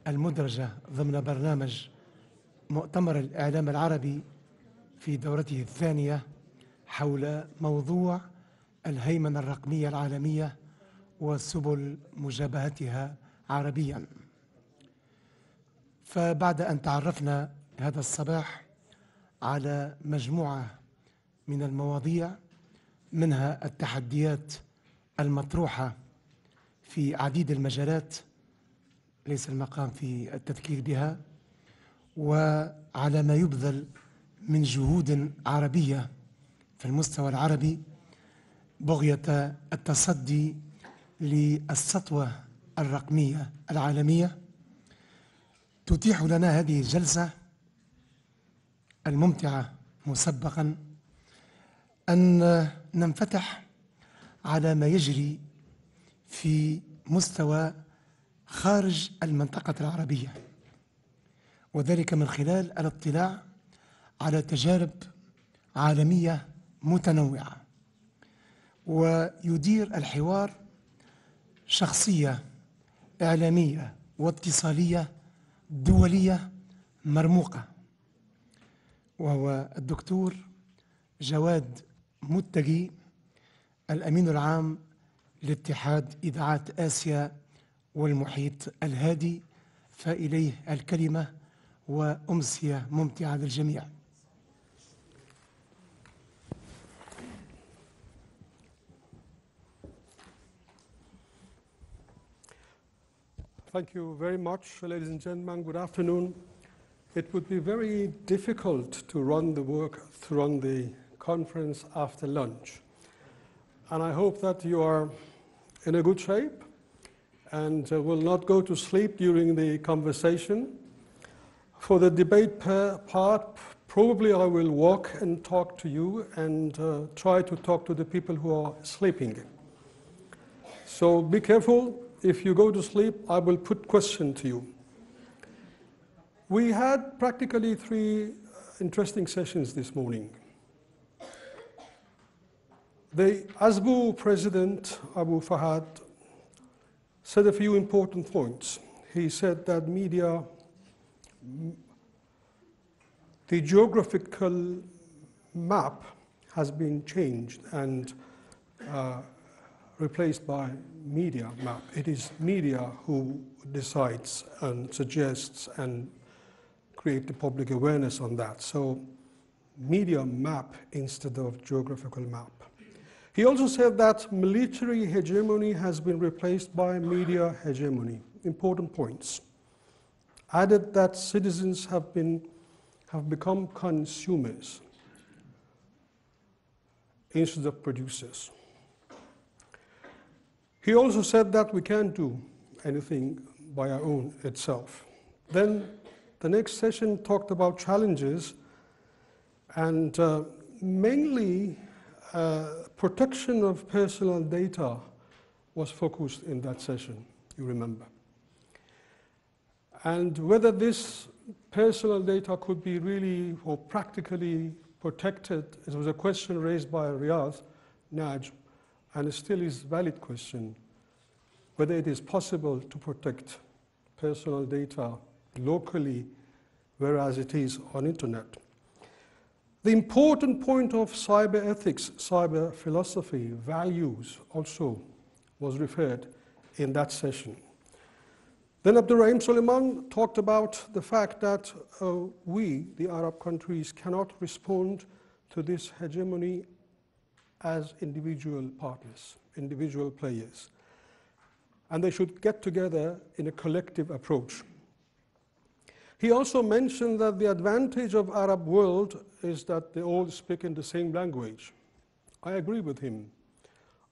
المدرجة ضمن برنامج مؤتمر الإعلام العربي في دورته الثانية حول موضوع الهيمنة الرقمية العالمية وسبل مجابهتها عربياً. فبعد أن تعرفنا هذا الصباح على مجموعة من المواضيع منها التحديات المطروحة في عديد المجالات ليس المقام في التذكير بها، وعلى ما يبذل من جهود عربية في المستوى العربي بغية التصدي للسطوة الرقمية العالمية، تتيح لنا هذه الجلسة الممتعة مسبقاً أن ننفتح على ما يجري في مستوى خارج المنطقة العربية، وذلك من خلال الاطلاع على تجارب عالمية متنوعة. ويدير الحوار شخصية إعلامية واتصالية دولية مرموقة، وهو الدكتور جواد متقي، الأمين العام لاتحاد إذاعات آسيا والمحيط الهادي، فإليه الكلمة وأمسية ممتعة للجميع. Thank you very much, ladies and gentlemen. Good afternoon. It would be very difficult to run the conference after lunch. And I hope that you are in a good shape and will not go to sleep during the conversation. For the debate part, probably I will walk and talk to you and try to talk to the people who are sleeping. So be careful. If you go to sleep, I will put questions to you. We had practically 3 interesting sessions this morning. The ASBU president, Abu Fahad, said a few important points. He said that media, the geographical map has been changed and replaced by media map. It is media who decides and suggests and create the public awareness on that. So media map instead of geographical map. He also said that military hegemony has been replaced by media hegemony. Important points. Added that citizens have become consumers instead of producers. He also said that we can't do anything by our own itself. Then the next session talked about challenges, and mainly protection of personal data was focused in that session, you remember. And whether this personal data could be really or practically protected, it was a question raised by Riyadh Najm, and it still is a valid question, whether it is possible to protect personal data locally, whereas it is on internet. The important point of cyber ethics, cyber philosophy, values also was referred in that session. Then Abdurrahim Suleiman talked about the fact that we, the Arab countries, cannot respond to this hegemony as individual partners, individual players. And they should get together in a collective approach. He also mentioned that the advantage of Arab world is that they all speak in the same language. I agree with him.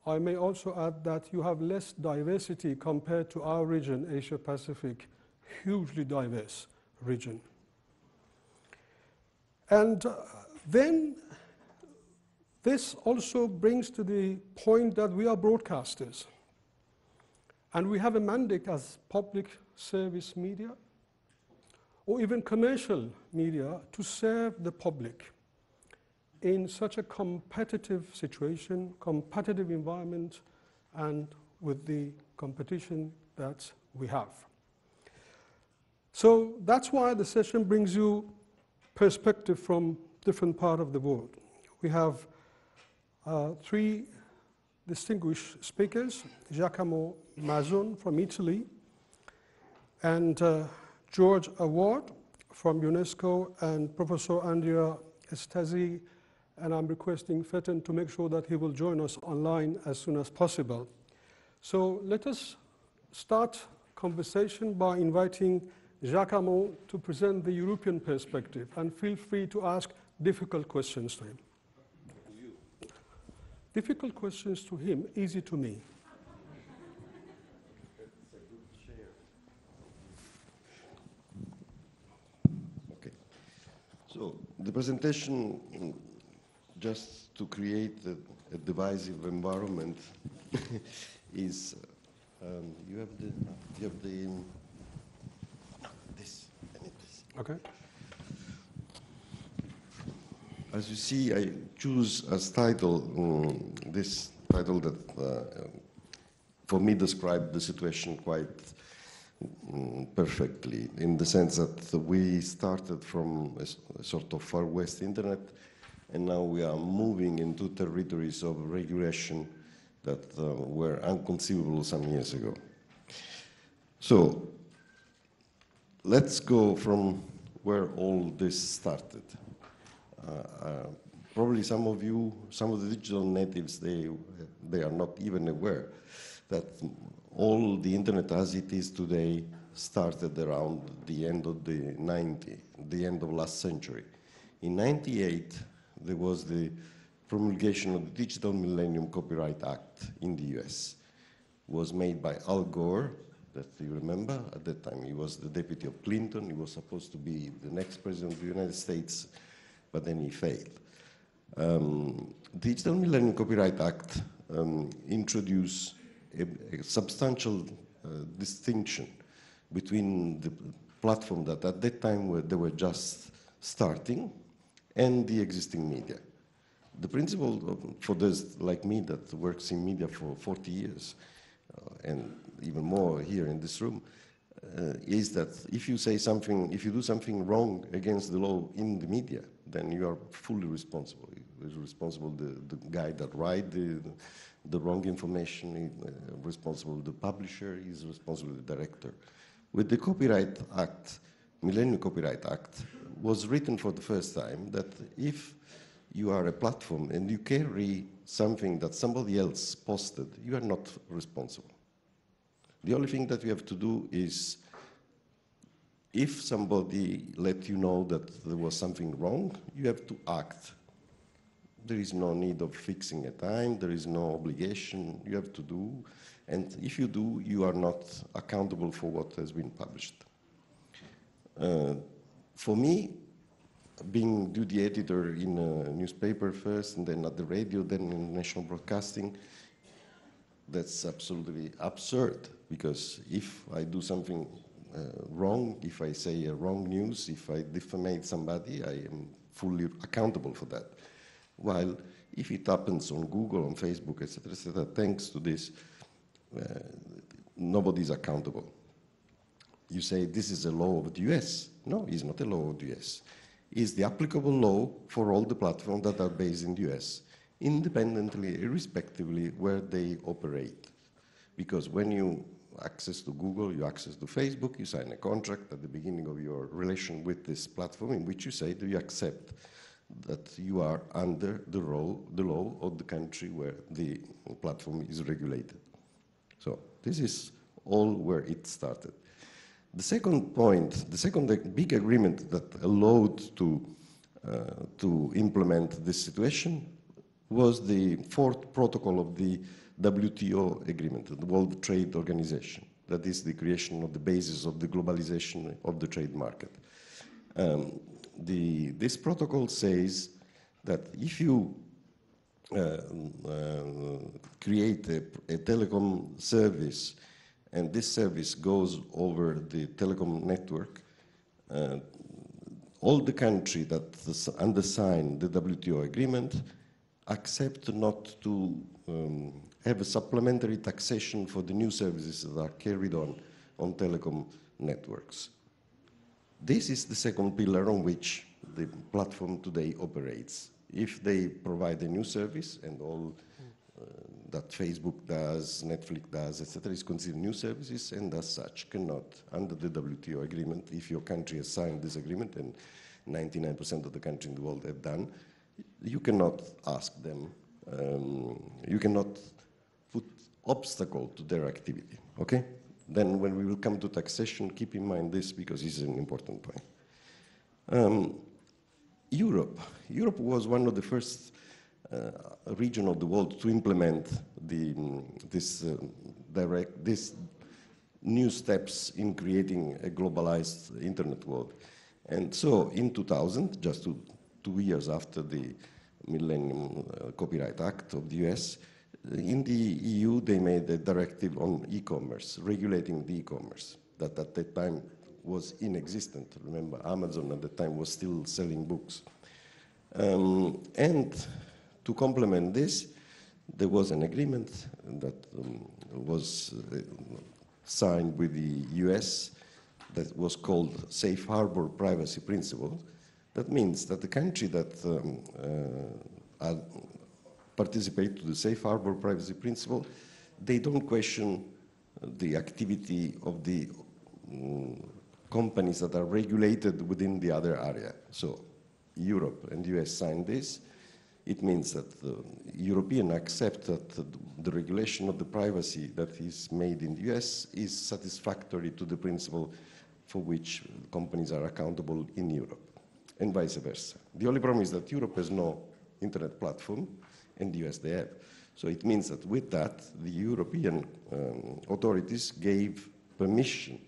I may also add that you have less diversity compared to our region, Asia Pacific, hugely diverse region. And then this also brings to the point that we are broadcasters. And we have a mandate as public service media or even commercial media to serve the public in such a competitive situation, competitive environment, and with the competition that we have. So that's why the session brings you perspective from different part of the world. We have three distinguished speakers: Giacomo Mazzon from Italy, and George Award from UNESCO, and Professor Andrea Estasi, and I'm requesting Fetten to make sure that he will join us online as soon as possible. So let us start conversation by inviting Giacomo to present the European perspective, and feel free to ask difficult questions to him. Difficult questions to him, easy to me. Okay. So the presentation, just to create a divisive environment, is you have the this. I need this. Okay. As you see, I choose as title this title that, for me, describes the situation quite perfectly, in the sense that we started from a sort of far west internet, and now we are moving into territories of regulation that were inconceivable some years ago. So let's go from where all this started. Probably some of the digital natives, they are not even aware that all the internet as it is today started around the end of the end of last century. In '98, there was the promulgation of the Digital Millennium Copyright Act in the US. It was made by Al Gore, that you remember. At that time, he was the deputy of Clinton. He was supposed to be the next president of the United States, but then he failed. Digital Millennium Copyright Act introduced a substantial distinction between the platform that at that time they were just starting and the existing media. The principle for those like me that works in media for 40 years, and even more here in this room, is that if you say something, if you do something wrong against the law in the media, then you are fully responsible. Is responsible the guy that write the wrong information, responsible the publisher, is responsible the director. With the Copyright Act, Millennium Copyright Act, was written for the first time that if you are a platform and you carry something that somebody else posted, you are not responsible. The only thing that you have to do is, if somebody let you know that there was something wrong, you have to act. There is no need of fixing a time, there is no obligation, you have to do, and if you do, you are not accountable for what has been published. For me, being duty editor in a newspaper first, and then at the radio, then in national broadcasting, that's absolutely absurd, because if I do something wrong, if I say a wrong news, if I defamate somebody, I am fully accountable for that. While if it happens on Google, on Facebook, etc., thanks to this, nobody's accountable. You say this is a law of the US. No, it's not a law of the US. It's the applicable law for all the platforms that are based in the US, independently, irrespectively where they operate. Because when you access to Google, you access to Facebook, you sign a contract at the beginning of your relation with this platform in which you say that you accept that you are under the law of the country where the platform is regulated. So this is all where it started. The second point, the second big agreement that allowed to implement this situation was the fourth protocol of the WTO agreement, the World Trade Organization. That is the creation of the basis of the globalization of the trade market. This protocol says that if you create a telecom service and this service goes over the telecom network, all the countries that undersign the WTO agreement accept not to have a supplementary taxation for the new services that are carried on telecom networks. This is the second pillar on which the platform today operates. If they provide a new service, and all that Facebook does, Netflix does, etc., is considered new services, and as such cannot, under the WTO agreement, if your country has signed this agreement, and 99% of the countries in the world have done, you cannot ask them, you cannot put obstacle to their activity, okay? Then when we will come to taxation, keep in mind this because this is an important point. Europe was one of the first region of the world to implement this new steps in creating a globalized internet world. And so in 2000, just 2 years after the Millennium Copyright Act of the US, in the EU they made a directive on e-commerce, regulating the e-commerce, that at that time was inexistent. Remember, Amazon at the time was still selling books. And to complement this, there was an agreement that was signed with the US that was called Safe Harbor Privacy Principle. That means that the country that participate to the Safe Harbor Privacy Principle, they don't question the activity of the companies that are regulated within the other area. So Europe and US signed this. It means that the European accept that the regulation of the privacy that is made in the US is satisfactory to the principle for which companies are accountable in Europe, and vice versa. The only problem is that Europe has no internet platform, and the US they have. So it means that with that, the European authorities gave permission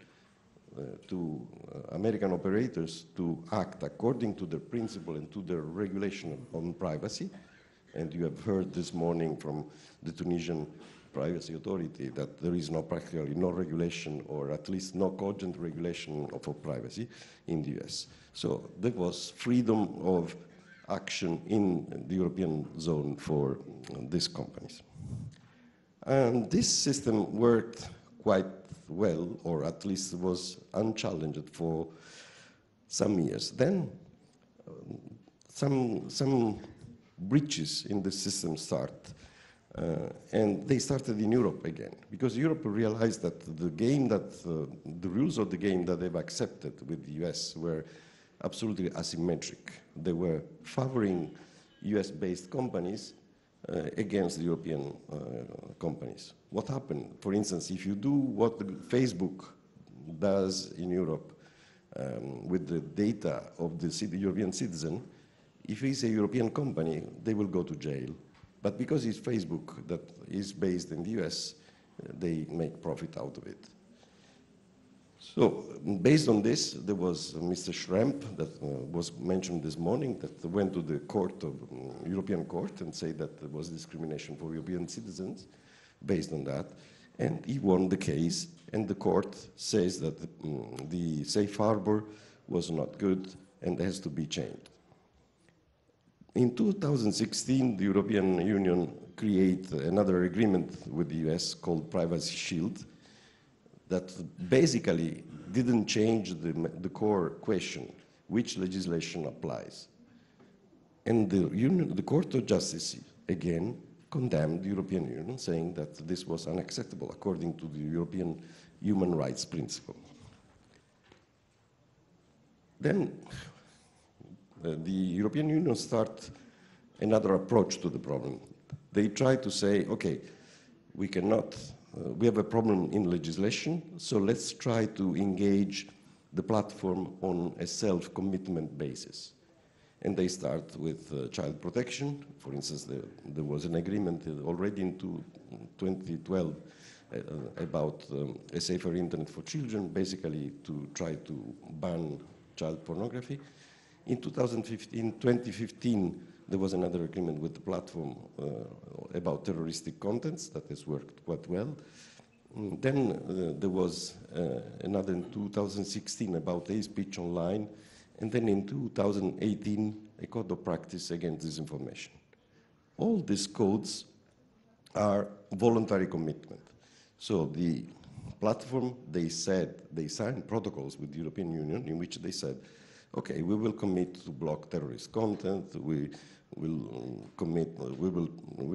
to American operators to act according to their principle and to their regulation on privacy. And you have heard this morning from the Tunisian Privacy Authority that there is practically no regulation, or at least no cogent regulation for privacy in the US. So there was freedom of action in the European zone for these companies. And this system worked quite well, or at least was unchallenged for some years. Then some breaches in the system start, and they started in Europe again, because Europe realized that the rules of the game that they've accepted with the US were absolutely asymmetric. They were favoring US-based companies against the European companies. What happened? For instance, if you do what Facebook does in Europe with the data of the European citizen, if it's a European company, they will go to jail. But because it's Facebook that is based in the US, they make profit out of it. So based on this, there was Mr. Schremp that was mentioned this morning that went to the European court and said that there was discrimination for European citizens based on that. And he won the case, and the court says that the safe harbor was not good and has to be changed. In 2016, the European Union created another agreement with the US called Privacy Shield that basically didn't change the core question, which legislation applies. And the Court of Justice, again, condemned the European Union, saying that this was unacceptable according to the European human rights principle. Then the European Union started another approach to the problem. They try to say, okay, we have a problem in legislation, so let's try to engage the platform on a self-commitment basis. And they start with child protection. For instance, there was an agreement already in 2012 about a safer internet for children, basically to try to ban child pornography. In 2015, there was another agreement with the platform about terroristic contents that has worked quite well. Then there was another in 2016 about hate speech online, and then in 2018, a code of practice against disinformation. All these codes are voluntary commitment. So the platform, they signed protocols with the European Union in which they said, okay, we will commit to block terrorist content, we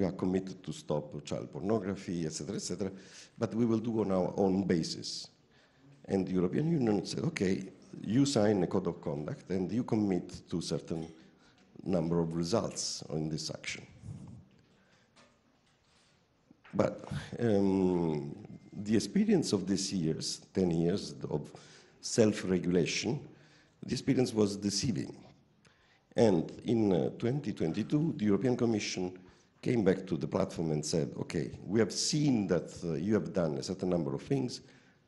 are committed to stop child pornography, etc., but we will do on our own basis. And the European Union said, okay, you sign a code of conduct and you commit to a certain number of results on this action. But the experience of these years, 10 years of self-regulation, the experience was deceiving. And in 2022, the European Commission came back to the platform and said, okay, we have seen that you have done a certain number of things,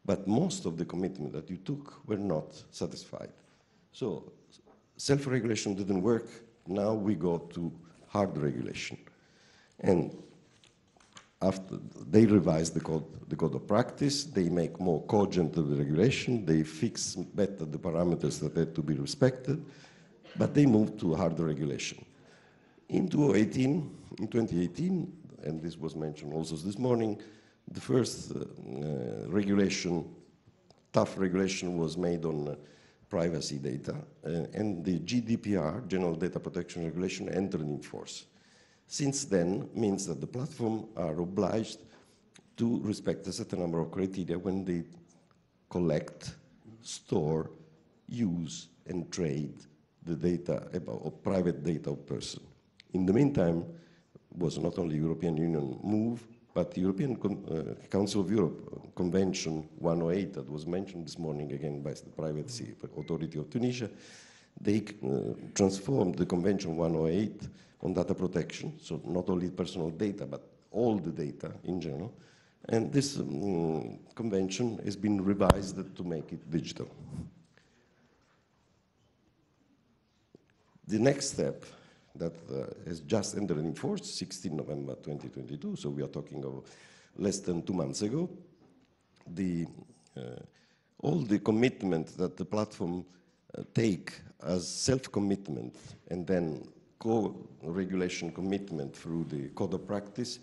but most of the commitment that you took were not satisfied. So self-regulation didn't work. Now we go to hard regulation. And after they revised the code of practice, they make more cogent the regulation, they fix better the parameters that had to be respected, but they moved to harder regulation. In 2018, and this was mentioned also this morning, the first regulation, tough regulation, was made on privacy data, and the GDPR, General Data Protection Regulation, entered in force. Since then, means that the platform are obliged to respect a certain number of criteria when they collect, store, use, and trade the data about private data of person. In the meantime, was not only European Union move, but the European Council of Europe Convention 108 that was mentioned this morning again by the Privacy Authority of Tunisia, they transformed the Convention 108 on data protection, so not only personal data, but all the data in general. And this convention has been revised to make it digital. The next step that has just entered in force, 16 November 2022, so we are talking of less than 2 months ago, all the commitment that the platform take as self-commitment and then co-regulation commitment through the code of practice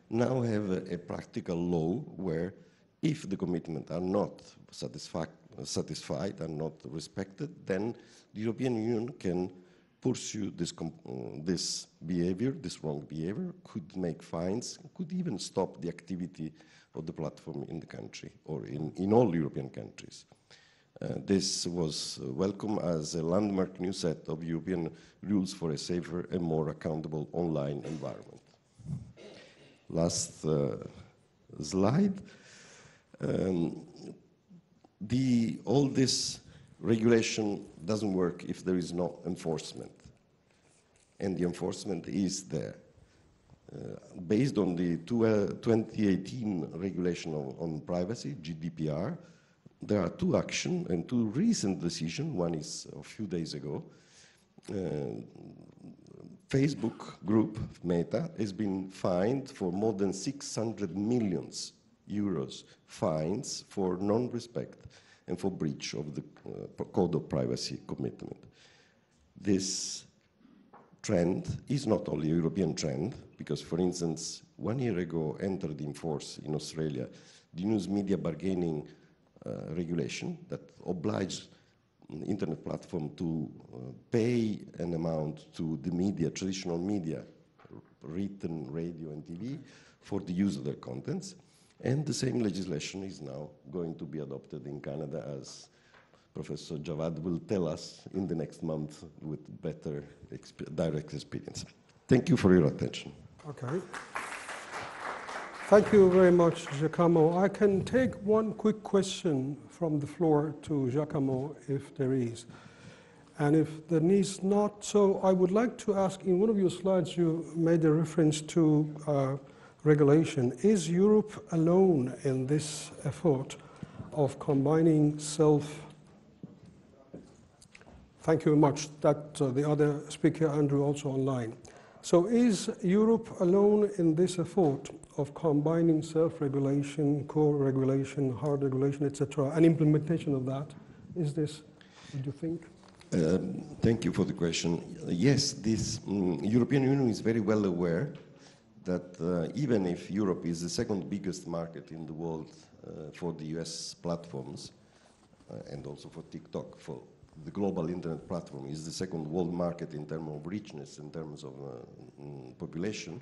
now have a practical law where if the commitments are not satisfied, are not respected, then the European Union can pursue this behavior, this wrong behavior, could make fines, could even stop the activity of the platform in the country or in all European countries. This was welcome as a landmark new set of European rules for a safer and more accountable online environment. Last slide. All this regulation doesn't work if there is no enforcement. And the enforcement is there. Based on the 2018 regulation on privacy, GDPR, there are 2 actions and 2 recent decisions. One is a few days ago. Facebook group, Meta, has been fined for more than 600 million euros fines for non-respect and for breach of the Code of Privacy commitment. This trend is not only a European trend, because, for instance, 1 year ago entered in force in Australia the news media bargaining regulation that obliged internet platform to pay an amount to the media, traditional media, written, radio, and TV, for the use of their contents. And the same legislation is now going to be adopted in Canada, as Professor Javad will tell us in the next month with better direct experience. Thank you for your attention. Okay. Thank you very much, Giacomo. I can take one quick question from the floor to Giacomo, if there is. And if there is not, so I would like to ask, in one of your slides you made a reference to regulation. Is Europe alone in this effort of combining Thank you very much. That the other speaker, Andrew, also online. So is Europe alone in this effort of combining self-regulation, co-regulation, hard regulation, etc., and implementation of that? Is this, do you think? Thank you for the question. Yes, this European Union is very well aware that even if Europe is the second biggest market in the world for the US platforms and also for TikTok. For the global internet platform is the second world market in terms of richness, in terms of population.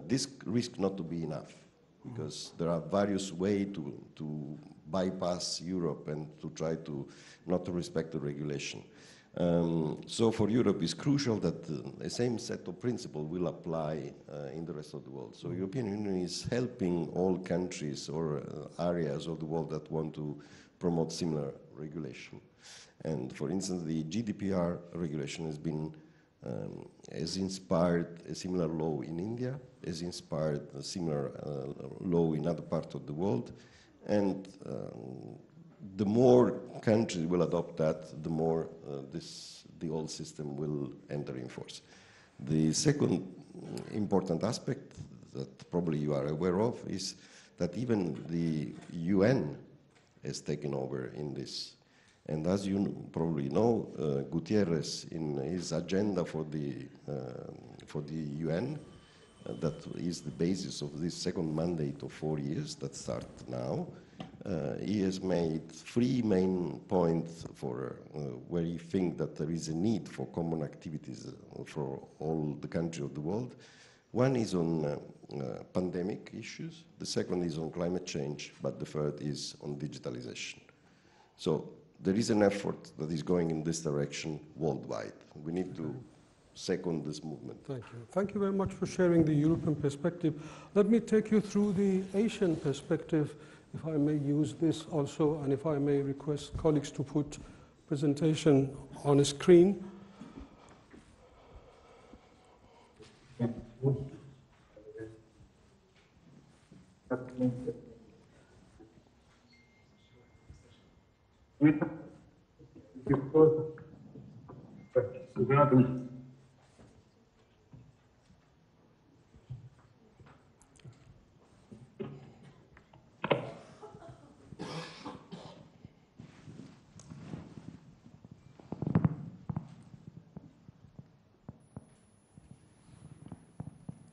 This risk not to be enough, because there are various ways to bypass Europe and to try to not to respect the regulation. So for Europe, it's crucial that the same set of principles will apply in the rest of the world. So European Union is helping all countries or areas of the world that want to promote similar regulation. And for instance, the GDPR regulation has inspired a similar law in India, has inspired a similar law in other parts of the world, and the more countries will adopt that, the more the whole system will enter in force. The second important aspect that probably you are aware of is that even the UN has taken over in this. And as you probably know, Gutierrez, in his agenda for the UN, that is the basis of this second mandate of 4 years that start now, he has made 3 main points for where he thinks that there is a need for common activities for all the countries of the world. One is on pandemic issues, the second is on climate change, but the third is on digitalization. So there is an effort that is going in this direction worldwide. We need to second this movement. Thank you. Thank you very much for sharing the European perspective. Let me take you through the Asian perspective, if I may use this also, and if I may request colleagues to put presentation on a screen.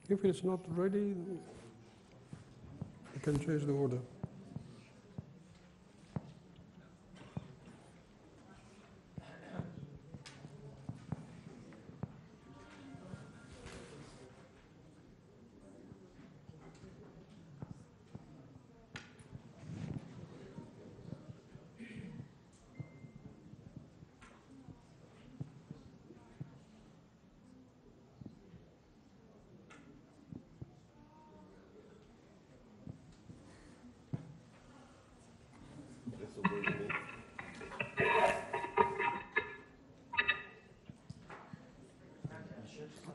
If it's not ready, you can change the order.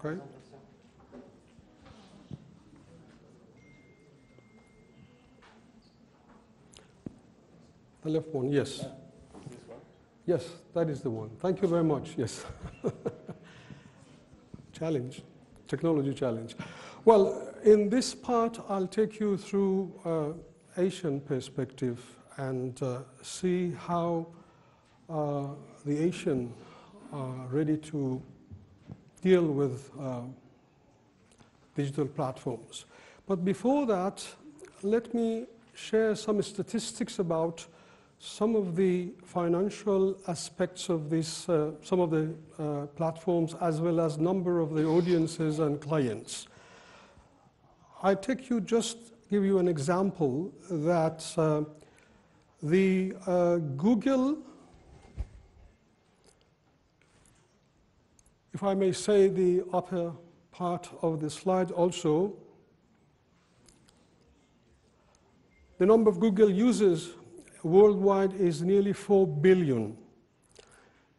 Okay. The left one, yes. This one? Yes, that is the one. Thank you very much, yes. Challenge, technology challenge. Well, in this part, I'll take you through Asian perspective and see how the Asian are ready to deal with digital platforms. But before that, let me share some statistics about some of the financial aspects of this, some of the platforms, as well as number of the audiences and clients. I take you, just give you an example that the Google, if I may say the upper part of the slide also, the number of Google users worldwide is nearly 4 billion.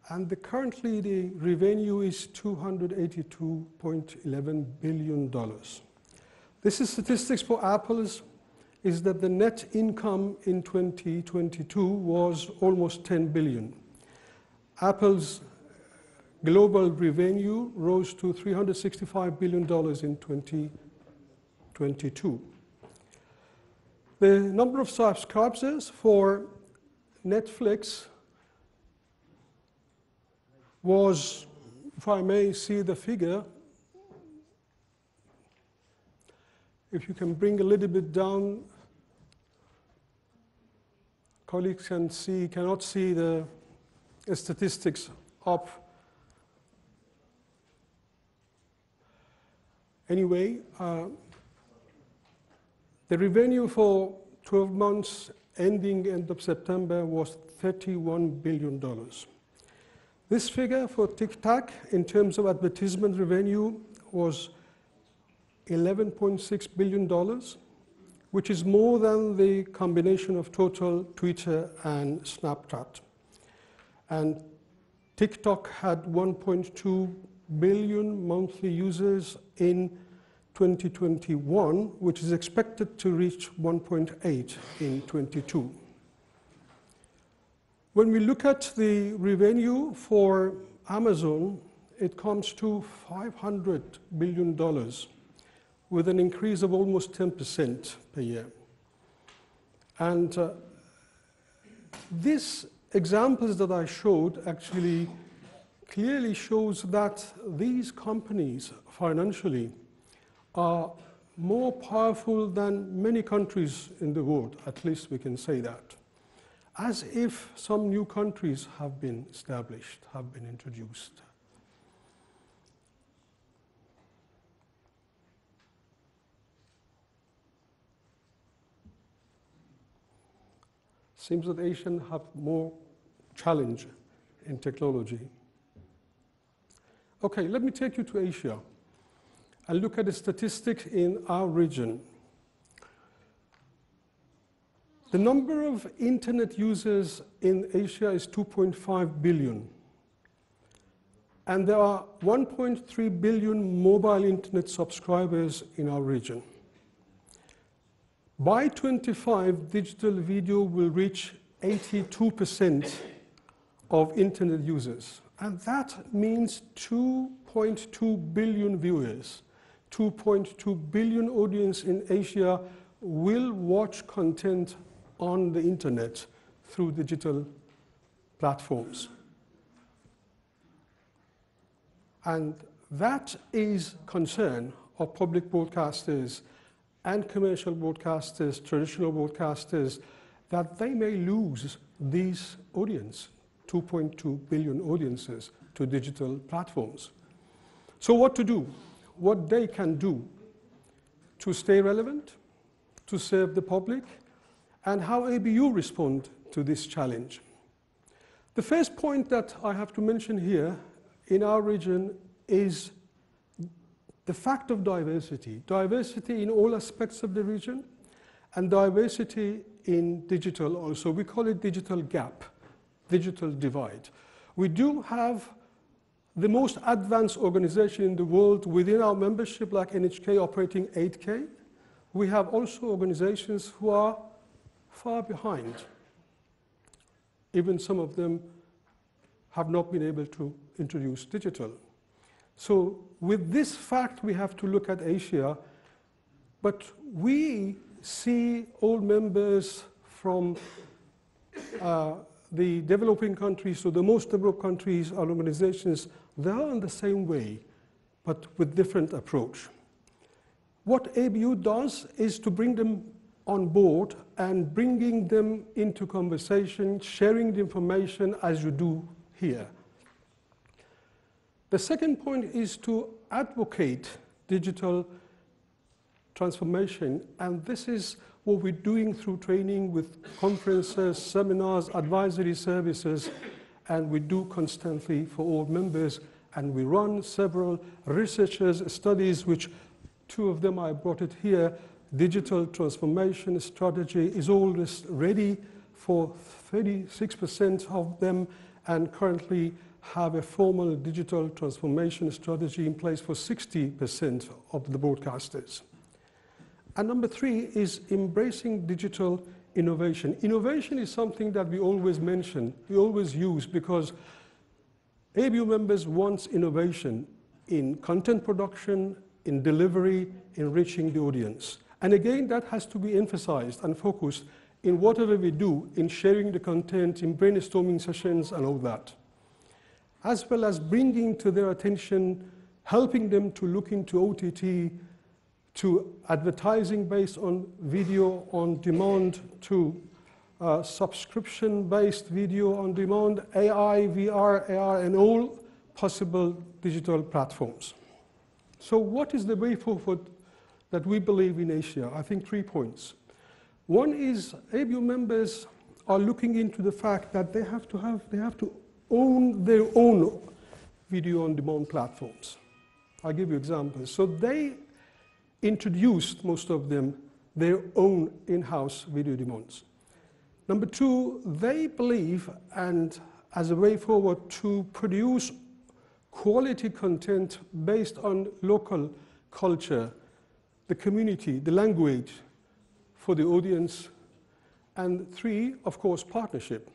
And currently the revenue is $282.11 billion. This is statistics for Apple's, is that the net income in 2022 was almost 10 billion. Apple's global revenue rose to $365 billion in 2022. The number of subscribers for Netflix was, if I may see the figure, if you can bring a little bit down, colleagues cannot see the statistics up. Anyway, the revenue for 12 months ending end of September was $31 billion. This figure for TikTok in terms of advertisement revenue was $11.6 billion, which is more than the combination of total Twitter and Snapchat. And TikTok had 1.2 billion monthly users in 2021, which is expected to reach 1.8 in 22. When we look at the revenue for Amazon, it comes to $500 billion with an increase of almost 10% per year. And these examples that I showed actually clearly shows that these companies financially are more powerful than many countries in the world, at least we can say that. As if some new countries have been established, have been introduced. Seems that Asians have more challenge in technology. Okay, let me take you to Asia and look at the statistics in our region. The number of internet users in Asia is 2.5 billion. And there are 1.3 billion mobile internet subscribers in our region. By 2025, digital video will reach 82% of internet users. And that means 2.2 billion viewers, 2.2 billion audience in Asia will watch content on the internet through digital platforms. And that is concern of public broadcasters and commercial broadcasters, traditional broadcasters, that they may lose these audience, 2.2 billion audiences, to digital platforms. So what to do? What they can do to stay relevant, to serve the public, and how ABU respond to this challenge. The first point that I have to mention here in our region is the fact of diversity. Diversity in all aspects of the region, and diversity in digital also. We call it digital gap, digital divide. We do have the most advanced organization in the world within our membership, like NHK operating 8K. We have also organizations who are far behind. Even some of them have not been able to introduce digital. So with this fact, we have to look at Asia, but we see all members from the developing countries, so the most developed countries or organizations, they are in the same way, but with different approach. What ABU does is to bring them on board and bringing them into conversation, sharing the information as you do here. The second point is to advocate digital transformation, and this is what we're doing through training with conferences, seminars, advisory services, and we do constantly for all members, and we run several researchers' studies, which two of them I brought it here. Digital transformation strategy is always ready for 36% of them, and currently have a formal digital transformation strategy in place for 60% of the broadcasters. And number three is embracing digital innovation. Innovation is something that we always mention, we always use, because ABU members want innovation in content production, in delivery, in reaching the audience. And again, that has to be emphasized and focused in whatever we do, in sharing the content, in brainstorming sessions and all that. As well as bringing to their attention, helping them to look into OTT, to advertising based on video on demand, to subscription-based video on demand, AI, VR, AR, and all possible digital platforms. So what is the way forward that we believe in Asia? I think 3 points. One is ABU members are looking into the fact that they have to own their own video on demand platforms. I'll give you examples. So they introduced, most of them, their own in-house video demands. Number two, they believe, and as a way forward, to produce quality content based on local culture, the community, the language for the audience. And three, of course, partnership.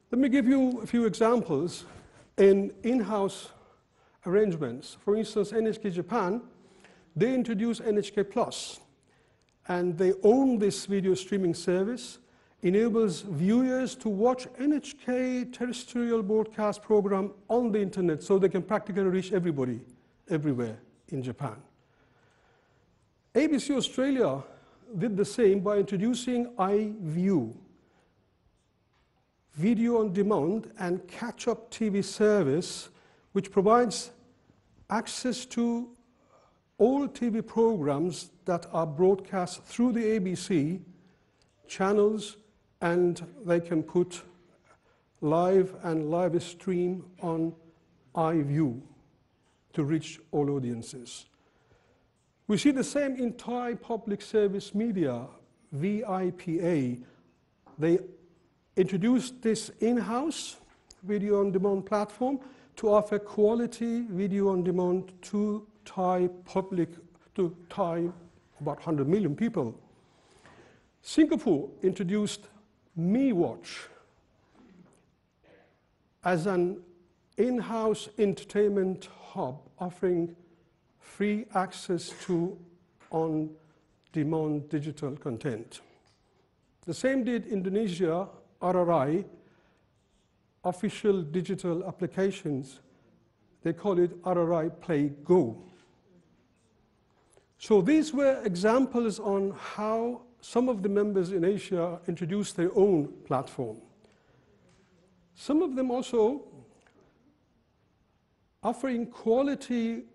Let me give you a few examples in-house arrangements. For instance, NHK Japan, they introduced NHK Plus, and they own this video streaming service, enables viewers to watch NHK terrestrial broadcast program on the internet so they can practically reach everybody, everywhere in Japan. ABC Australia did the same by introducing iView, video on demand and catch-up TV service, which provides access to all TV programs that are broadcast through the ABC channels, and they can put live and live stream on iView to reach all audiences. We see the same in Thai Public Service Media, VIPA. They introduced this in-house video on demand platform to offer quality video on demand to Thai public, to Thai, about 100 million people. Singapore introduced MeWatch as an in-house entertainment hub offering free access to on-demand digital content. The same did Indonesia, RRI, official digital applications. They call it RRI Play Go. So these were examples on how some of the members in Asia introduced their own platform. Some of them also offering quality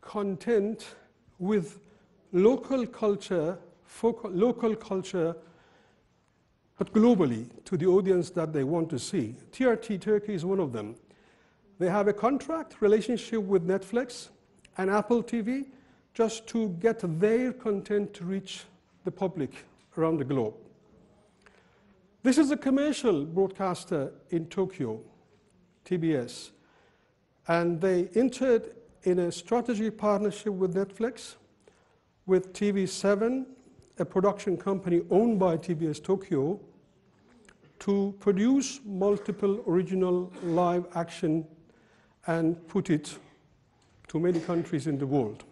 content with local culture, but globally to the audience that they want to see. TRT Turkey is one of them. They have a contract relationship with Netflix and Apple TV just to get their content to reach the public around the globe. This is a commercial broadcaster in Tokyo, TBS, and they entered in a strategy partnership with Netflix, with TV7, a production company owned by TBS Tokyo, to produce multiple original live action and put it to many countries in the world.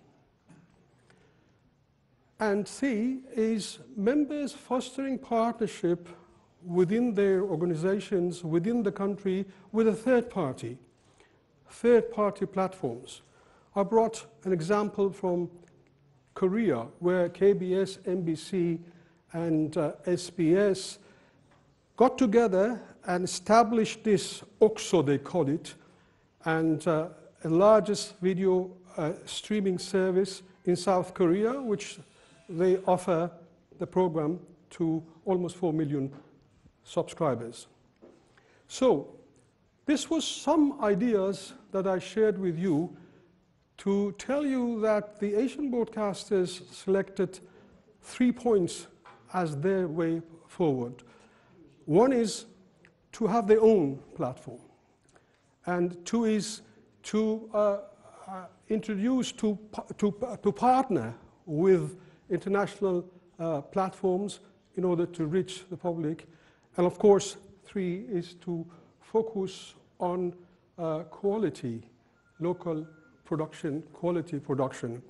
And C is members fostering partnership within their organizations, within the country, with a third party platforms. I brought an example from Korea, where KBS, MBC, and SBS got together and established this OXO, they call it, and the largest video streaming service in South Korea, which they offer the program to almost 4 million subscribers. So this was some ideas that I shared with you to tell you that the Asian broadcasters selected 3 points as their way forward. One is to have their own platform, and two is to introduce, to partner with international platforms in order to reach the public. And of course, 3 is to focus on quality, local production, quality production.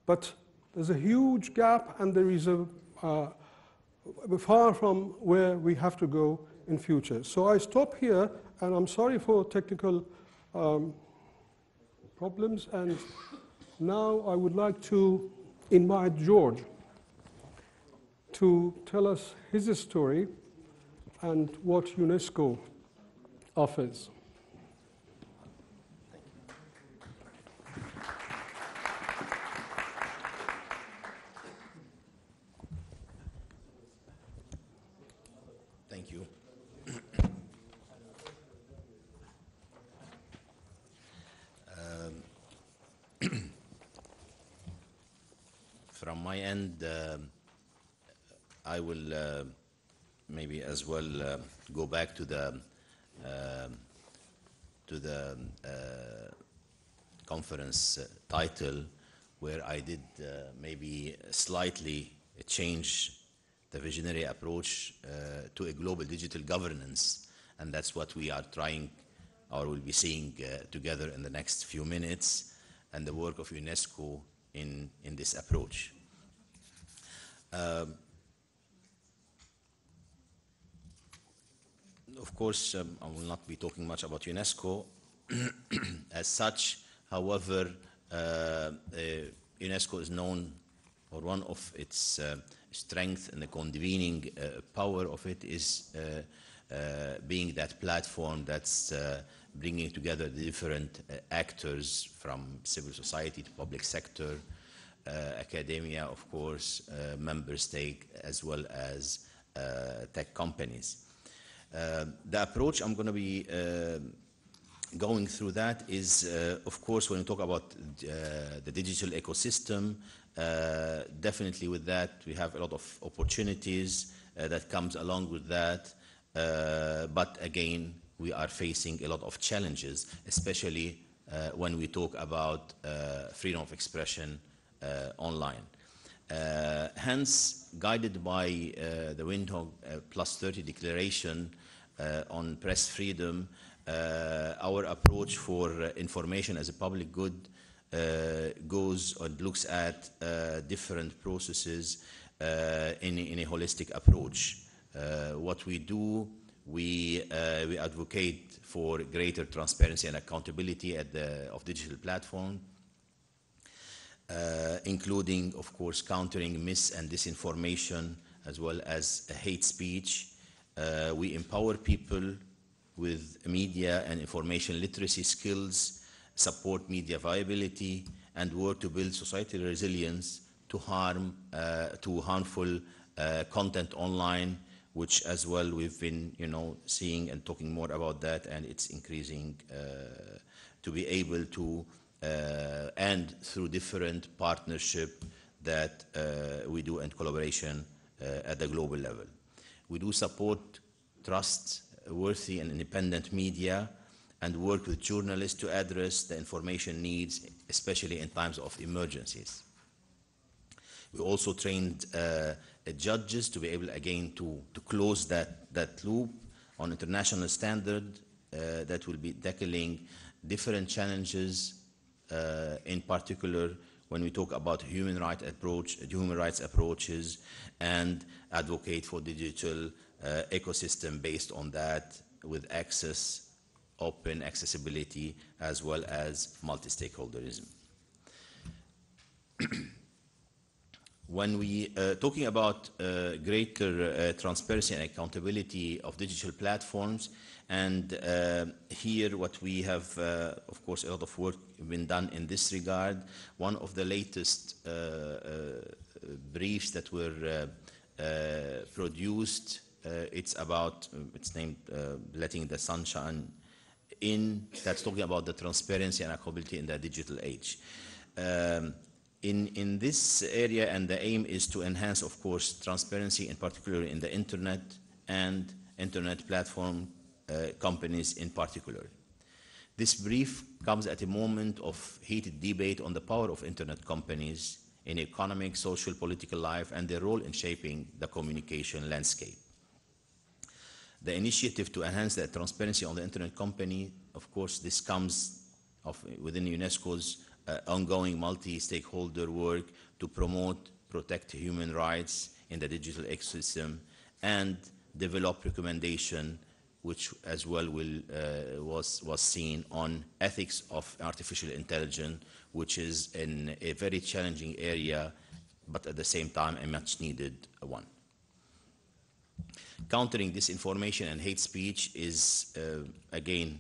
But there's a huge gap, and there is far from where we have to go in future. So I stop here, and I'm sorry for technical problems, and now I would like to invite George to tell us his story and what UNESCO offers. Thank you. From my end, I will maybe as well go back to the conference title, where I did maybe slightly change the visionary approach to a global digital governance, and that's what we are trying or will be seeing together in the next few minutes, and the work of UNESCO in this approach. Of course, I will not be talking much about UNESCO as such. However, UNESCO is known, or one of its strength and the convening power of it is being that platform that's bringing together the different actors from civil society to public sector, academia, of course, member state, as well as tech companies. The approach I'm going to be going through that is, of course, when we talk about the digital ecosystem, definitely with that we have a lot of opportunities that comes along with that, but again we are facing a lot of challenges, especially when we talk about freedom of expression online. Hence, guided by the Windhoek +30 declaration on press freedom, our approach for information as a public good goes and looks at different processes in a holistic approach. What we do, we advocate for greater transparency and accountability of digital platform, including, of course, countering mis- and disinformation, as well as hate speech. We empower people with media and information literacy skills, support media viability, and work to build societal resilience to harmful content online, which as well we've been seeing and talking more about that, and it's increasing to be able to and through different partnership that we do and collaboration at the global level. We do support trustworthy and independent media and work with journalists to address the information needs, especially in times of emergencies. We also trained judges to be able again to close that loop on international standard that will be tackling different challenges, in particular when we talk about human rights approaches, and advocate for digital ecosystem based on that, with access, open accessibility, as well as multi-stakeholderism. When we talking about greater transparency and accountability of digital platforms, and here what we have, of course, a lot of work been done in this regard. One of the latest briefs that were produced, it's named Letting the Sunshine In, that's talking about the transparency and accountability in the digital age. In this area, and the aim is to enhance, of course, transparency, in particular in the internet and internet platform companies in particular. This brief comes at a moment of heated debate on the power of internet companies in economic, social, political life, and their role in shaping the communication landscape. The initiative to enhance the transparency on the internet company, of course, this comes within UNESCO's ongoing multi-stakeholder work to promote, protect human rights in the digital ecosystem, and develop recommendation, which as well was seen on ethics of artificial intelligence, which is in a very challenging area, but at the same time a much needed one. Countering disinformation and hate speech is, again,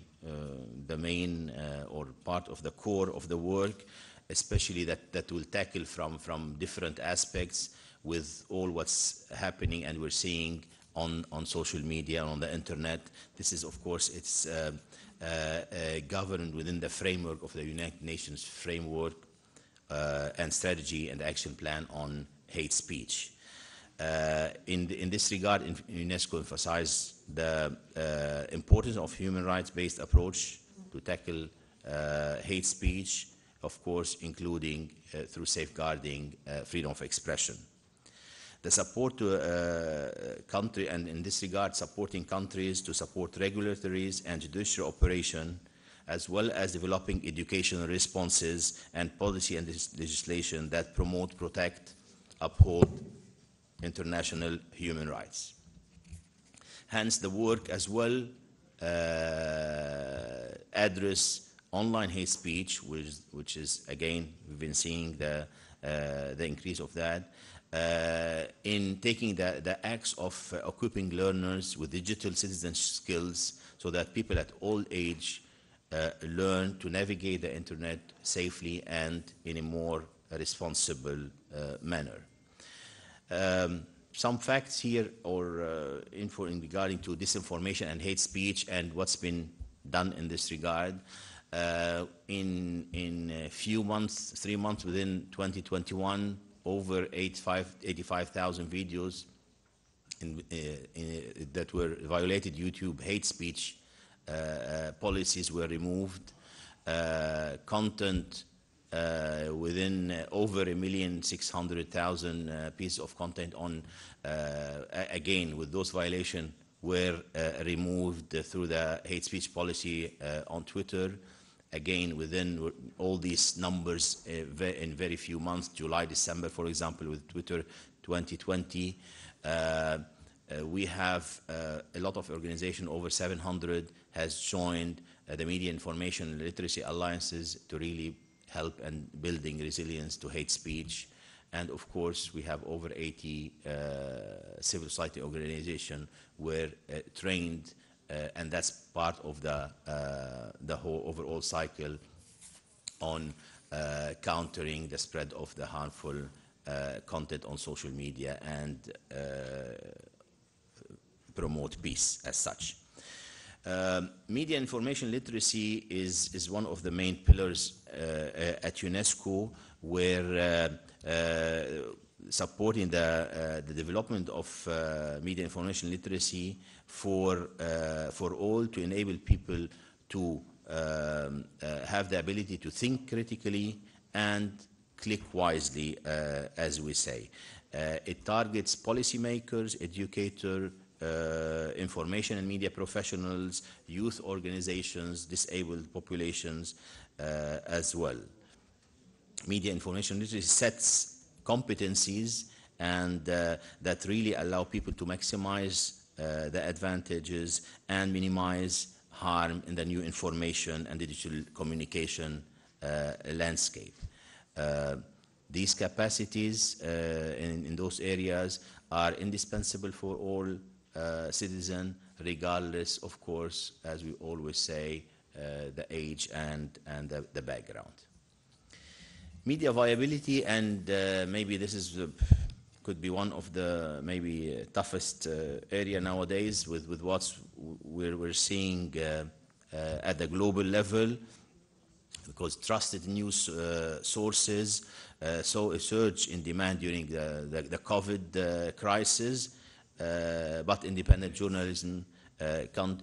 the main or part of the core of the work, especially that will tackle from different aspects with all what's happening and we're seeing on social media, on the internet. This is, of course, it's governed within the framework of the United Nations framework and strategy and action plan on hate speech. In this regard, UNESCO emphasized the importance of human rights-based approach to tackle hate speech, of course, including through safeguarding freedom of expression. The support to country, and in this regard, supporting countries to support regulatories and judicial operation, as well as developing educational responses and policy and legislation that promote, protect, uphold international human rights. Hence, the work as well address online hate speech, which is, again, we've been seeing the increase of that, in taking the acts of equipping learners with digital citizen skills so that people at all age learn to navigate the internet safely and in a more responsible manner. Some facts here or info in regarding to disinformation and hate speech and what's been done in this regard. In a few months, 3 months within 2021, over 85,000 videos that were violated YouTube hate speech policies were removed. Content within over 1,600,000 pieces of content on, again, with those violations were removed through the hate speech policy on Twitter. Again, within all these numbers in very few months, July, December, for example, with Twitter 2020, we have a lot of organizations, over 700, has joined the Media Information and Literacy Alliances to really help in building resilience to hate speech. And of course, we have over 80 civil society organizations were trained, and that's part of the whole overall cycle on countering the spread of the harmful content on social media and promote peace as such. Media information literacy is one of the main pillars at UNESCO, where supporting the development of media information literacy for all, to enable people to have the ability to think critically and click wisely, as we say. It targets policymakers, educators, information and media professionals, youth organizations, disabled populations as well. Media information literacy sets competencies and that really allow people to maximize the advantages and minimize harm in the new information and digital communication landscape. These capacities in those areas are indispensable for all citizens, regardless, of course, as we always say, the age and the background. Media viability, and maybe this is could be one of the maybe toughest area nowadays with what we're seeing at the global level, because trusted news sources saw a surge in demand during the COVID crisis, but independent journalism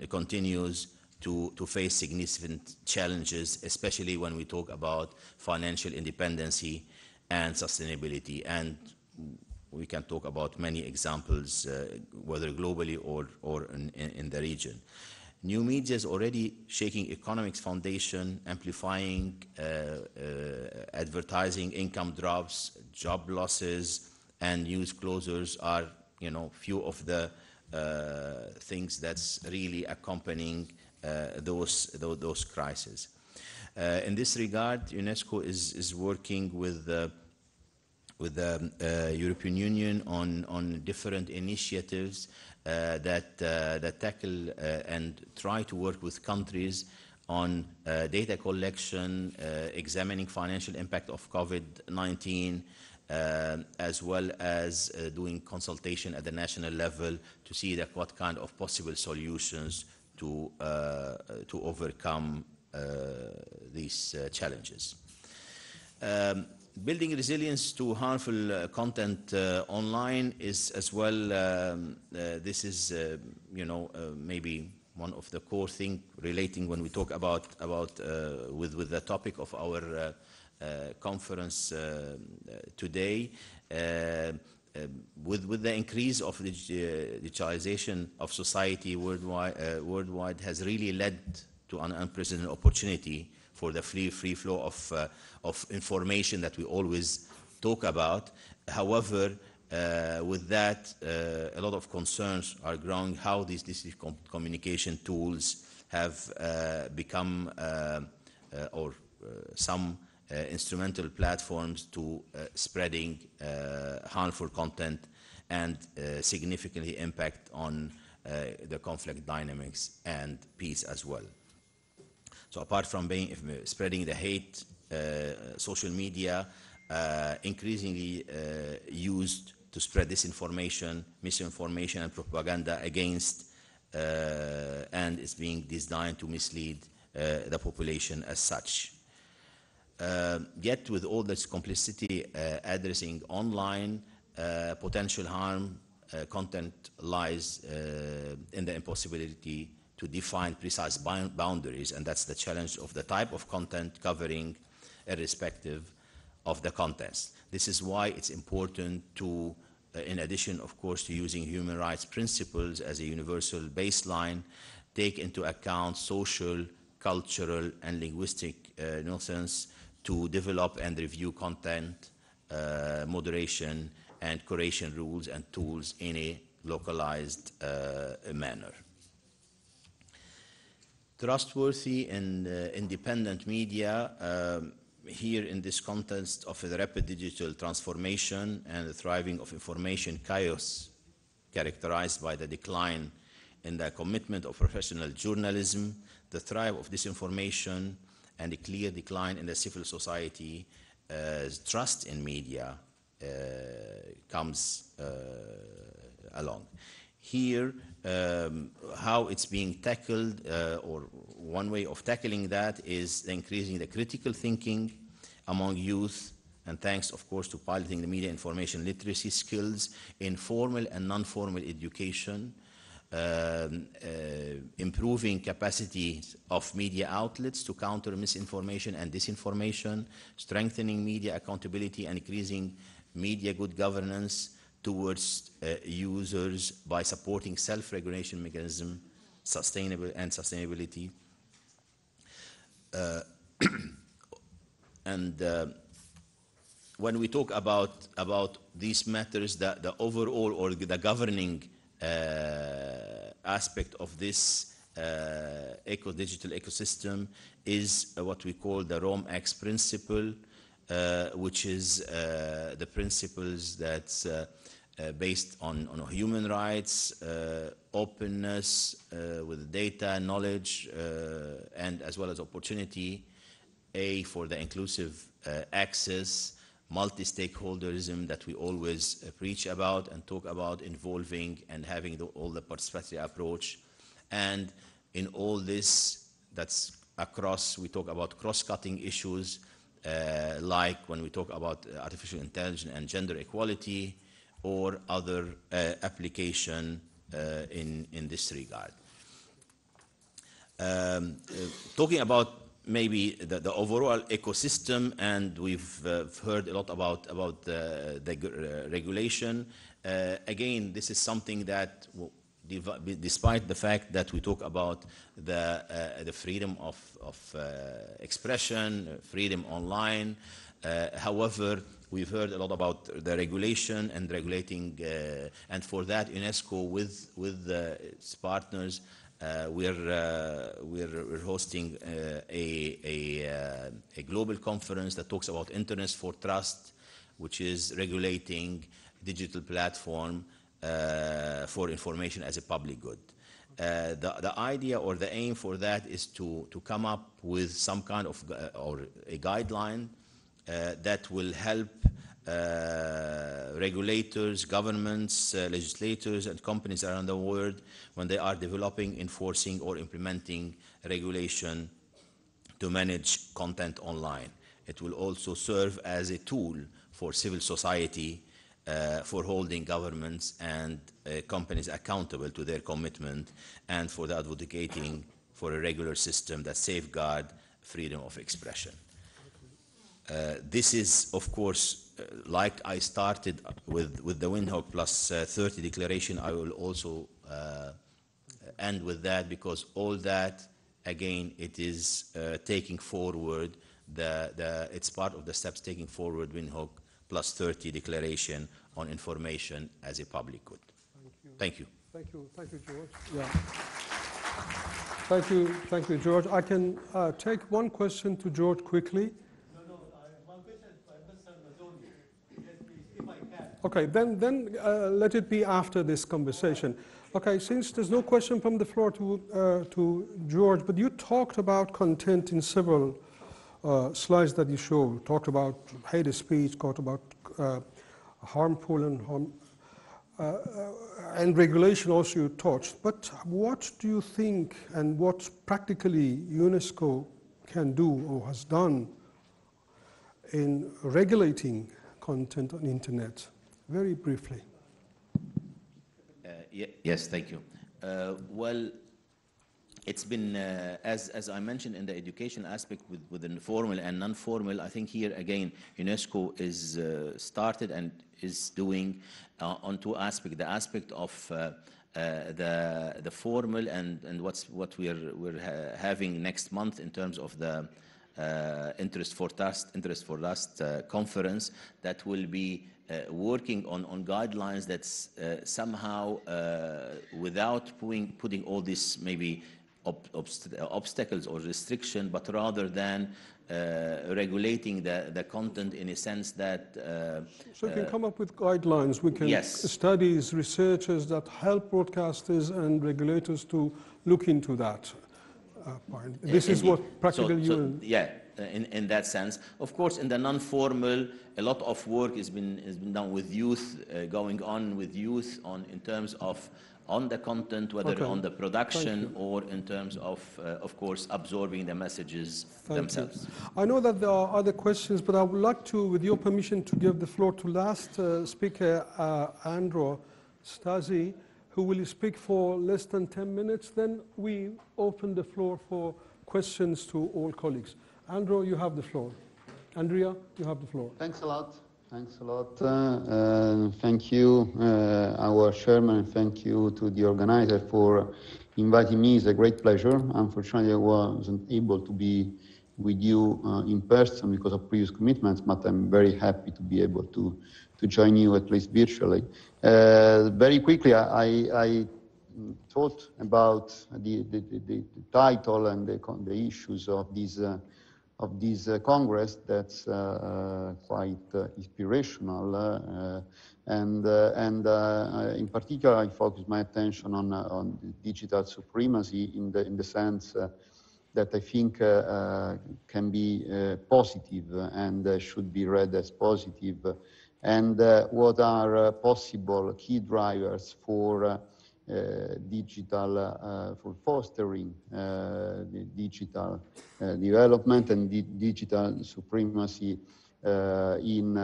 continues to face significant challenges, especially when we talk about financial independency and sustainability. And we can talk about many examples, whether globally or in the region. New media is already shaking economics foundation, amplifying advertising income drops, job losses, and news closures are, few of the things that's really accompanying those crises. In this regard, UNESCO is working with the European Union on different initiatives that tackle and try to work with countries on data collection, examining financial impact of COVID-19, as well as doing consultation at the national level to see that what kind of possible solutions to overcome these challenges. Building resilience to harmful content online is as well, this is, maybe one of the core things relating when we talk about with the topic of our conference today. With the increase of digitalization of society worldwide has really led to an unprecedented opportunity for the free flow of information that we always talk about. However, with that, a lot of concerns are growing how these communication tools have become, or some instrumental platforms to spreading harmful content and significantly impact on the conflict dynamics and peace as well. So apart from spreading the hate, social media increasingly used to spread disinformation, misinformation, and propaganda against, and it's being designed to mislead the population as such. Yet with all this complexity addressing online potential harm, content lies in the impossibility to define precise boundaries, and that's the challenge of the type of content covering, irrespective of the context. This is why it's important to, in addition, of course, to using human rights principles as a universal baseline, take into account social, cultural, and linguistic nuances to develop and review content, moderation, and curation rules and tools in a localized manner. Trustworthy and independent media, here in this context of the rapid digital transformation and the thriving of information chaos, characterized by the decline in the commitment of professional journalism, the thrive of disinformation, and a clear decline in the civil society, trust in media comes along. Here, how it's being tackled, or one way of tackling that is increasing the critical thinking among youth, and thanks, of course, to piloting the media information literacy skills in formal and non-formal education, improving capacity of media outlets to counter misinformation and disinformation, strengthening media accountability and increasing media good governance towards users by supporting self-regulation mechanism, sustainability. When we talk about these matters, the overall or the governing aspect of this digital ecosystem is what we call the Rome-X principle, which is the principles that's based on human rights, openness with data, knowledge, and as well as opportunity, for the inclusive access, multi-stakeholderism that we always preach about and talk about, involving and having all the participatory approach. And in all this, that's across, we talk about cross-cutting issues, like when we talk about artificial intelligence and gender equality, or other application in this regard. Talking about maybe the overall ecosystem, and we've heard a lot about the regulation. Again, this is something that, despite the fact that we talk about the freedom of expression, freedom online, however, we've heard a lot about the regulation and regulating, and for that, UNESCO with its partners, we're hosting a global conference that talks about Internet for Trust, which is regulating digital platform for information as a public good. The idea or the aim for that is to come up with some kind of or a guideline that will help regulators, governments, legislators, and companies around the world when they are developing, enforcing, or implementing regulation to manage content online. It will also serve as a tool for civil society for holding governments and companies accountable to their commitment and for the advocating for a regular system that safeguard freedom of expression. This is, of course, like I started with the Windhoek Plus 30 declaration, I will also end with that, because all that, again, it is taking forward, it's part of the steps taking forward Windhoek Plus 30 declaration on information as a public good. Thank you. Thank you. Thank you, George. Yeah. Thank you, George. I can take one question to George quickly. One question for Ambassador Mazzoni. Yes, please, if I can. Okay, then let it be after this conversation. Okay, since there's no question from the floor to George, but you talked about content in several slides that you showed. Talked about hate speech, talked about harmful and regulation also you touched. But what do you think, and what practically UNESCO can do or has done in regulating content on internet? Very briefly. Yes, thank you. Well, it's been, as I mentioned in the education aspect with the formal and non-formal, I think here again, UNESCO is started and is doing on two aspects. The aspect of the formal and what we're having next month in terms of the Interest for Trust conference that will be working on guidelines that's somehow without putting all this maybe obstacles or restriction, but rather than regulating the content in a sense that so we can come up with guidelines. We can studies, researchers that help broadcasters and regulators to look into that point. This is what practically in that sense. Of course, in the non-formal, a lot of work has been done with youth, going on with youth in terms of on the content, whether on the production or in terms of course, absorbing the messages themselves. I know that there are other questions, but I would like to, with your permission, to give the floor to last speaker, Andrew Stasi, who will speak for less than 10 minutes. Then we open the floor for questions to all colleagues. Andrew, you have the floor. Andrea, you have the floor. Thanks a lot. Thanks a lot. Thank you, our chairman, and thank you to the organizer for inviting me. It's a great pleasure. Unfortunately, I wasn't able to be with you in person because of previous commitments, but I'm very happy to be able to join you, at least virtually. Very quickly, I thought about the title and the issues of this Congress that's quite inspirational, and in particular I focus my attention on digital supremacy in the sense that I think can be positive and should be read as positive, and what are possible key drivers for digital, for fostering the digital development and digital supremacy in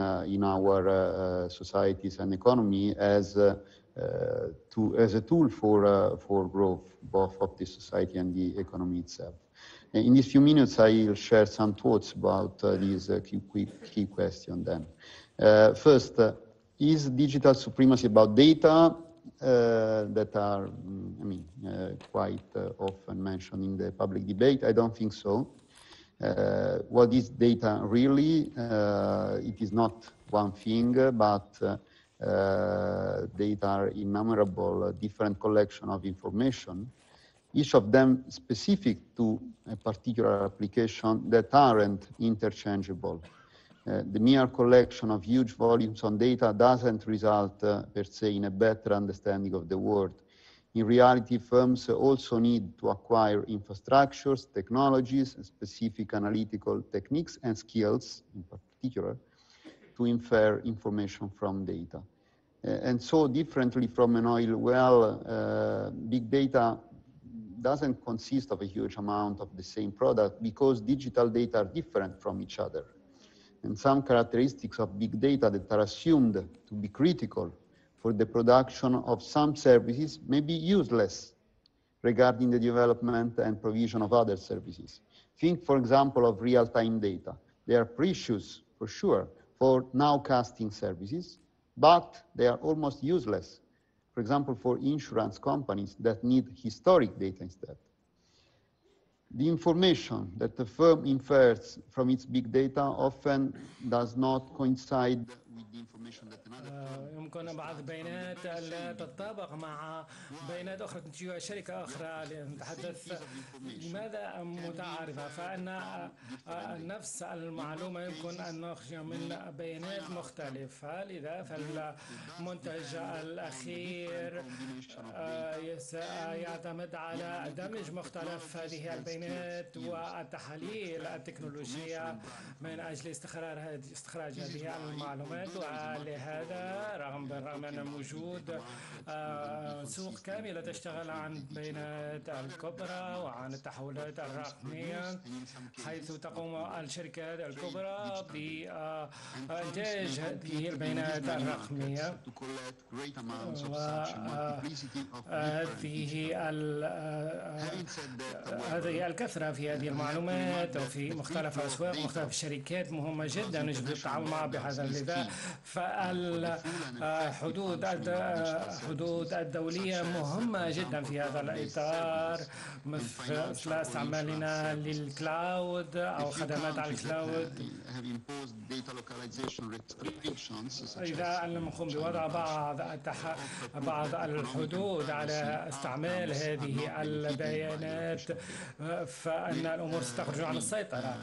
our societies and economy as a tool for growth, both of the society and the economy itself. In these few minutes, I'll share some thoughts about these key questions then. First, is digital supremacy about data that are, quite often mentioned in the public debate? I don't think so. What is data really? It is not one thing, but data are innumerable different collection of information, each of them specific to a particular application that aren't interchangeable. The mere collection of huge volumes on data doesn't result per se in a better understanding of the world. In reality, firms also need to acquire infrastructures, technologies, specific analytical techniques and skills in particular to infer information from data. And so differently from an oil well, big data doesn't consist of a huge amount of the same product because digital data are different from each other. And some characteristics of big data that are assumed to be critical for the production of some services may be useless regarding the development and provision of other services. Think, for example, of real-time data. They are precious, for sure, for nowcasting services, but they are almost useless, for example, for insurance companies that need historic data instead. The information that the firm infers from its big data often does not coincide with the information that another firm يمكن بعض البيانات لا تتطابق مع بيانات أخرى تنتجها شركة أخرى لنتحدث لماذا متعارفة فإن نفس المعلومة يمكن أن نخرج من بيانات مختلفة لذا فالمنتج الأخير يعتمد على دمج مختلف هذه البيانات والتحاليل التكنولوجية من أجل استخراج هذه المعلومات ولهذا بالرغم من وجود سوق كاملة تشتغل عن البيانات الكبرى وعن التحولات الرقمية حيث تقوم الشركات الكبرى بإنتاج هذه البيانات الرقمية هذه الكثرة في هذه المعلومات وفي مختلف الأسواق ومختلف الشركات مهمة جدا يجب التعامل معها بهذا اللذا فالحدود الدولية مهمة جدا في هذا الإطار مثل استعمالنا للكلاود أو خدمات على الكلاود إذا لم نقوم بوضع بعض الحدود على استعمال هذه البيانات فإن الأمور ستخرج عن السيطرة.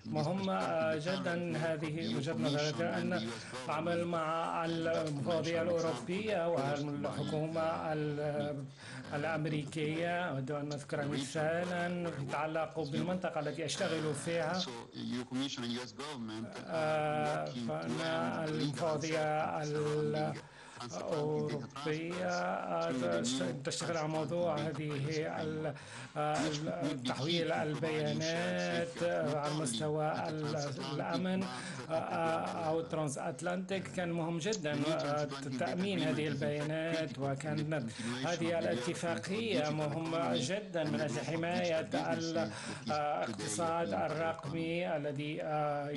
مهم جدا هذه وجهة نظري أن نعمل مع المفوضية الأوروبية والحكومة الأمريكية. أود أن نذكر مثالا يتعلق بالمنطقة التي أشتغل فيها فإن المفوضية أوروبية تشتغل على موضوع هذه تحويل البيانات على مستوى الأمن أو ترانس أتلانتيك. كان مهم جدا تأمين هذه البيانات وكانت هذه الاتفاقية مهمة جدا من أجل حماية الاقتصاد الرقمي الذي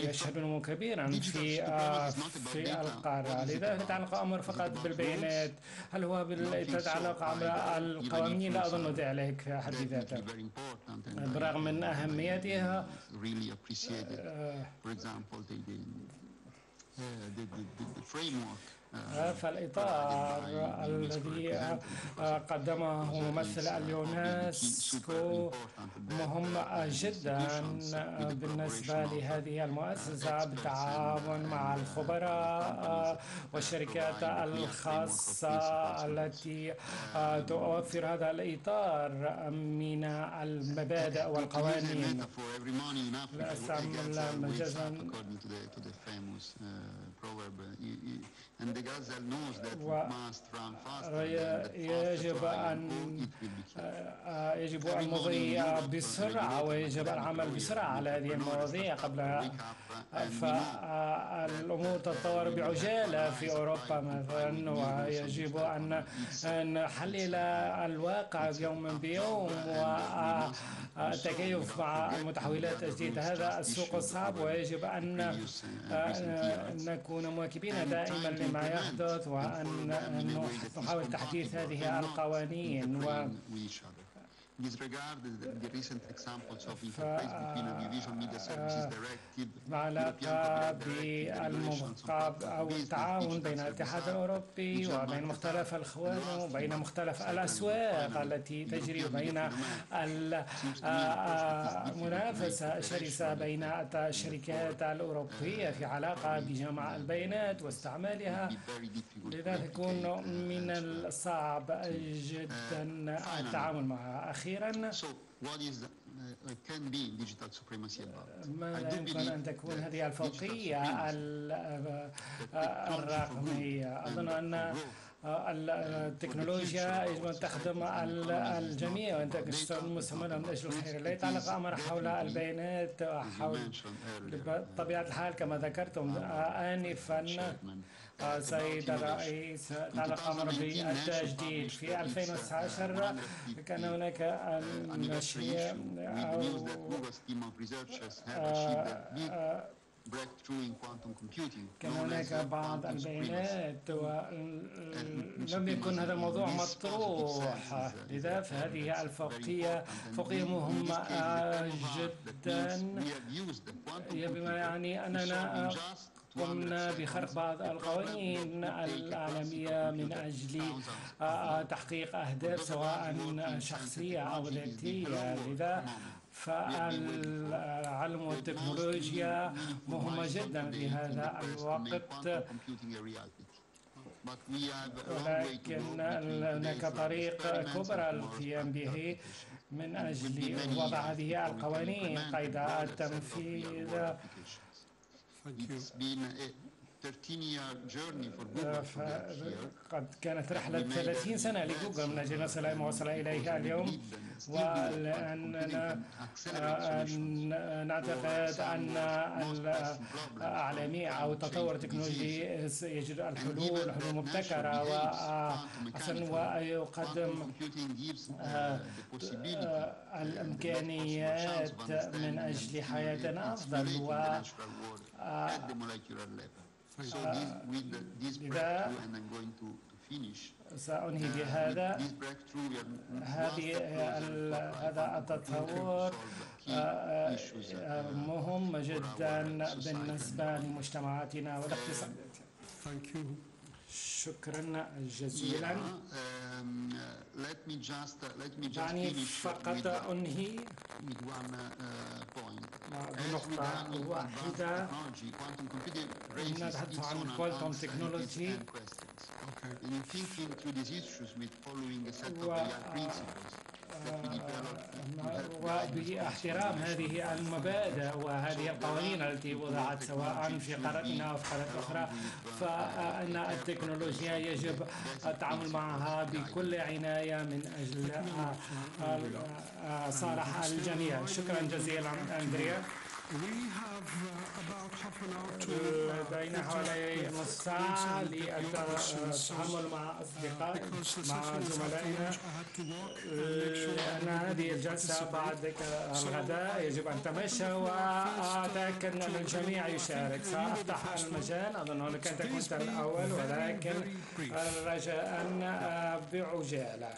يشهد نمو كبيرا في القارة. لذلك يتعلق أمر فقط بالبيانات هل هو يتعلق على القوانين؟ لا أظن ذلك في حد ذاته بالرغم من أهميتها. فالإطار الذي قدمه ممثل اليونسكو مهم جدا بالنسبة لهذه المؤسسة بالتعاون مع الخبراء والشركات الخاصة التي توفر هذا الإطار من المبادئ والقوانين. لا أستعمل مجازا يجب أن نمضي بسرعة ويجب العمل بسرعة على هذه المواضيع قبل فالأمور تتطور بعجالة في أوروبا مثلا ويجب أن نحلل الواقع يوما بيوم والتكيف مع المتحولات الجديدة. هذا السوق صعب ويجب أن نكون مواكبين دائما لما يحدث وأن نحاول تحديث هذه القوانين disregard the recent examples of interface between audiovisual media services directive, ما علاقة بالمقابل أو التعاون بين الاتحاد الأوروبي وبين مختلف الأخوان وبين مختلف الأسواق التي تجري وبين المنافسة الشرسة بين الشركات الأوروبية في علاقة بجمع البيانات واستعمالها. لذا يكون من الصعب جدا التعامل معها. أخيرا، ماذا يمكن أن تكون هذه الفوقية الرقمية؟ أظن أن التكنولوجيا يجب أن تخدم الجميع وأن تكون مستمرة من أجل الخير. لا يتعلق أمر حول البيانات حول بطبيعة الحال كما ذكرتم آنفا سيد الرئيس، تعلق أمر بالتجديد. في 2019 كان هناك نشرية كان هناك بعض البيانات ولم يكن هذا الموضوع مطروح. لذا فهذه الفوقية مهمة جدا، بما يعني أننا قمنا بخرق بعض القوانين العالمية من أجل تحقيق أهداف سواء شخصية أو ذاتية. لذا فالعلم والتكنولوجيا مهمة جدا في هذا الوقت، ولكن هناك طريق كبرى للقيام به من أجل وضع هذه القوانين قيد التنفيذ. قد كانت رحلة 30 سنة لجوجل من أجل نصل ما وصل إليه اليوم، ولأننا نعتقد أن الإعلامية أو التطور التكنولوجي يجد الحلول مبتكرة ويقدم الإمكانيات من أجل حياة أفضل. لذا سأنهي بهذا. هذا التطور مهم جدا بالنسبة لمجتمعاتنا والاقتصاداتنا. شكرا جزيلا. دعني فقط أنهي بنقطة واحدة. نتحدث عن كوانتم تكنولوجي وباحترام هذه المبادئ وهذه القوانين التي وضعت سواء في قارتنا أو في قارات أخرى، فإن التكنولوجيا يجب التعامل معها بكل عناية من أجل صالح الجميع. شكرا جزيلا أندريا. لدينا حوالي نصف ساعة للتعامل مع أصدقائي مع زملائنا، لأن هذه الجلسة بعد الغداء يجب أن تمشى وأتأكد أن الجميع يشارك. سأفتح المجال، أظن أنك أنت كنت الأول، ولكن رجاء بعجالة.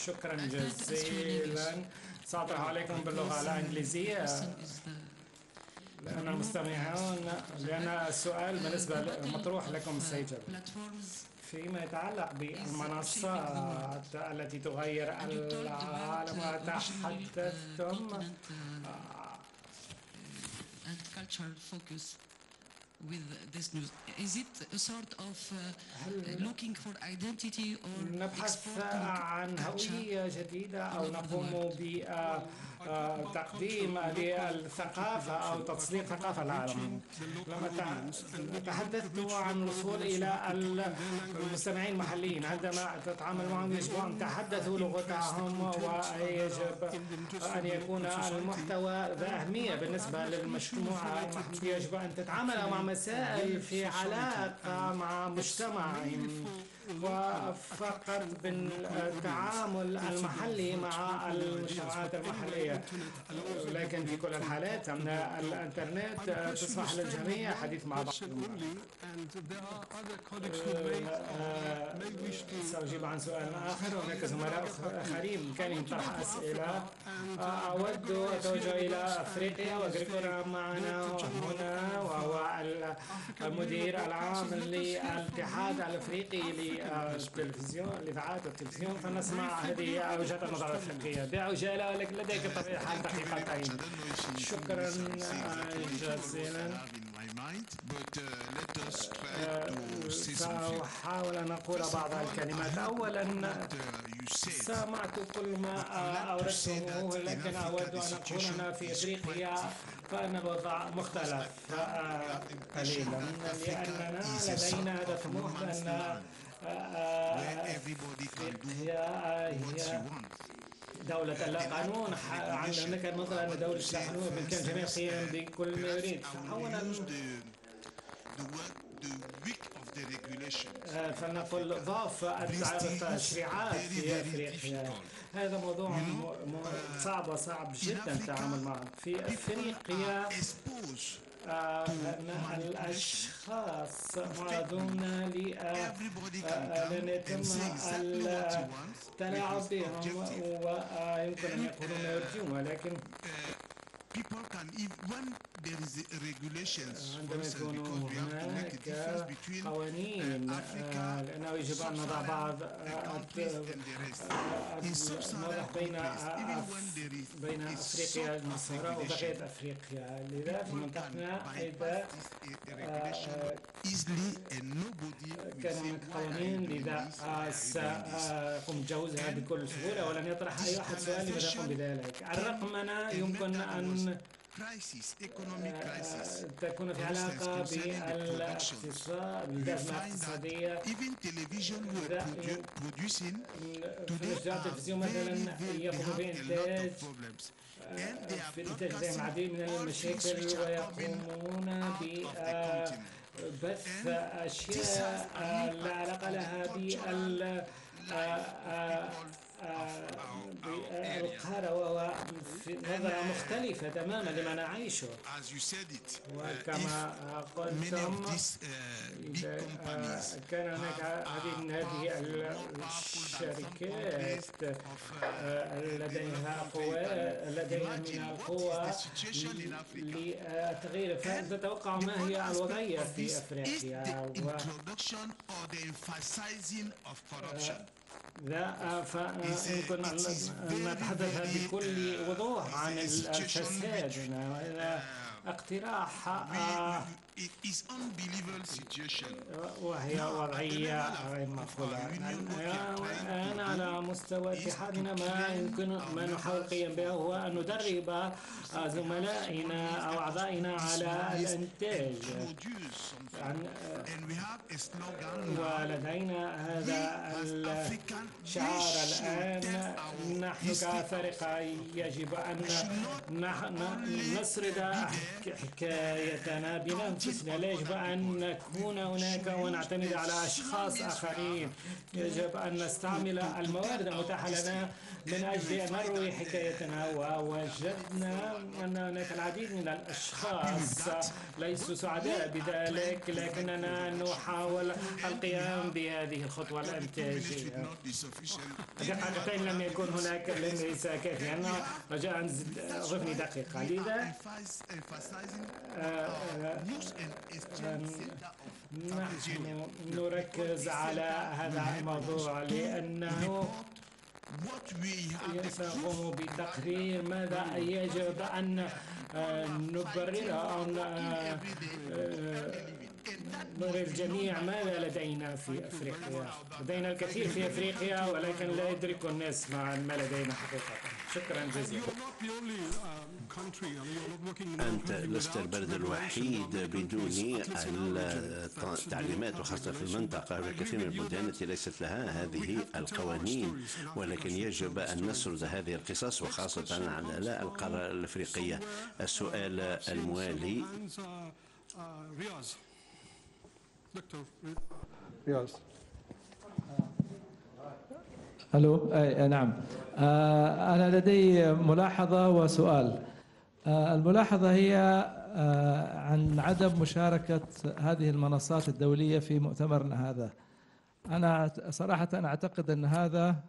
شكرا جزيلا. سأطرح عليكم باللغة الإنجليزية لأن المستمعون، لأن السؤال بالنسبة مطروح لكم السيد فيما يتعلق بالمنصات التي تغير العالم. تحدثتم with this news. Is it a sort of looking for identity or نبحث عن هوية جديدة أو نقوم بتقديم للثقافة أو تصدير ثقافة العالم؟ لما تحدثت عن الوصول إلى المستمعين المحليين، عندما تتعامل معهم يجب أن تحدثوا لغتهم، ويجب أن يكون المحتوى ذا أهمية بالنسبة للمجموعة. يجب أن تتعامل مع مسائل في علاقة مع مجتمعهم. وفقط بالتعامل المحلي مع المجتمعات المحلية، لكن في كل الحالات أن الإنترنت تسمح للجميع الحديث مع بعض. سأجيب عن سؤال آخر. هناك زملاء آخرين بإمكانهم طرح أسئلة. أود التوجه إلى أفريقيا، وغريغورا معنا هنا، وهو المدير العام للاتحاد الأفريقي للتلفزيون، لإذاعات التلفزيون، فنسمع هذه وجهة النظر الأفريقية بعجالة، ولكن لديك بطبيعة الحال دقيقتين. شكرا جزيلا. سأحاول أن أقول بعض الكلمات. أولا سمعت كل ما أوردته، لكن أود أن أقول أن في أفريقيا فإن الوضع مختلف قليلا، لأننا لدينا هذا الطموح بأن أفريقيا هي دولة لا قانون. عندنا كان مثلا أن دولة لا قانون بإمكان الجميع القيام بكل ما يريد. أولا فلنقل ضعف التشريعات في أفريقيا. هذا موضوع صعب وصعب جدا التعامل معه. في أفريقيا الأشخاص معرضون لأن يتم التلاعب بهم، ويمكن أن يقولون ما يريدون، ولكن عندما يكون هناك قوانين، لأنه يجب أن نضع بعض الوضع بين أفريقيا المصغرى وبقية أفريقيا. لذا في منطقتنا إذا كان هناك قوانين، لذا سأقوم بجوزها بكل سهولة، ولن يطرح أي أحد سؤال لماذا أقوم بذلك. الرقمنة يمكن أن تكون في علاقة بالاقتصاد، بالأزمة الاقتصادية. التلفزيون مثلا يقوم بإنتاج العديد من المشاكل، ويقومون ببث أشياء لا علاقة لها بالقارة، وهو في نظرة مختلفة تماما لما نعيشه. وكما قلتم، كان هناك عديد من هذه الشركات لديها من القوة للتغيير. فتتوقع ما هي الوضعية في أفريقيا؟ لا، فيمكن أن نتحدث بكل وضوح عن الفساد. هذا اقتراح وهي وضعية غير مقبولة. الآن على مستوى اتحادنا ما نحاول القيام به هو أن ندرب زملائنا أو أعضائنا على الإنتاج. ولدينا هذا الشعار الآن: نحن كأفارقة يجب أن نسرد حكايتنا بأنفسنا، لا يجب أن نكون هناك ونعتمد على أشخاص آخرين. يجب أن نستعمل الموارد المتاحة لنا من أجل أن نروي حكايتنا. ووجدنا أن هناك العديد من الأشخاص ليسوا سعداء بذلك، لكننا نحاول القيام بهذه الخطوة الإنتاجية. دقيقتين لم يكن هناك، ليس كافيا. رجاء ضفني دقيقة. لذا نحن نركز على هذا الموضوع، لأنه سنقوم بتقرير ماذا يجب أن نبرر أو نرى الجميع ماذا لدينا في أفريقيا. لدينا الكثير في أفريقيا، ولكن لا يدرك الناس ما لدينا حقيقة. شكرا جزيلا. أنت لست البلد الوحيد بدون التعليمات، وخاصة في المنطقة. الكثير من البلدان التي ليست لها هذه القوانين، ولكن يجب أن نسرد هذه القصص، وخاصة على القارة الأفريقية. السؤال الموالي. دكتور رياض. الو نعم. انا لدي ملاحظه وسؤال. الملاحظه هي عن عدم مشاركه هذه المنصات الدوليه في مؤتمرنا هذا. انا صراحه اعتقد ان هذا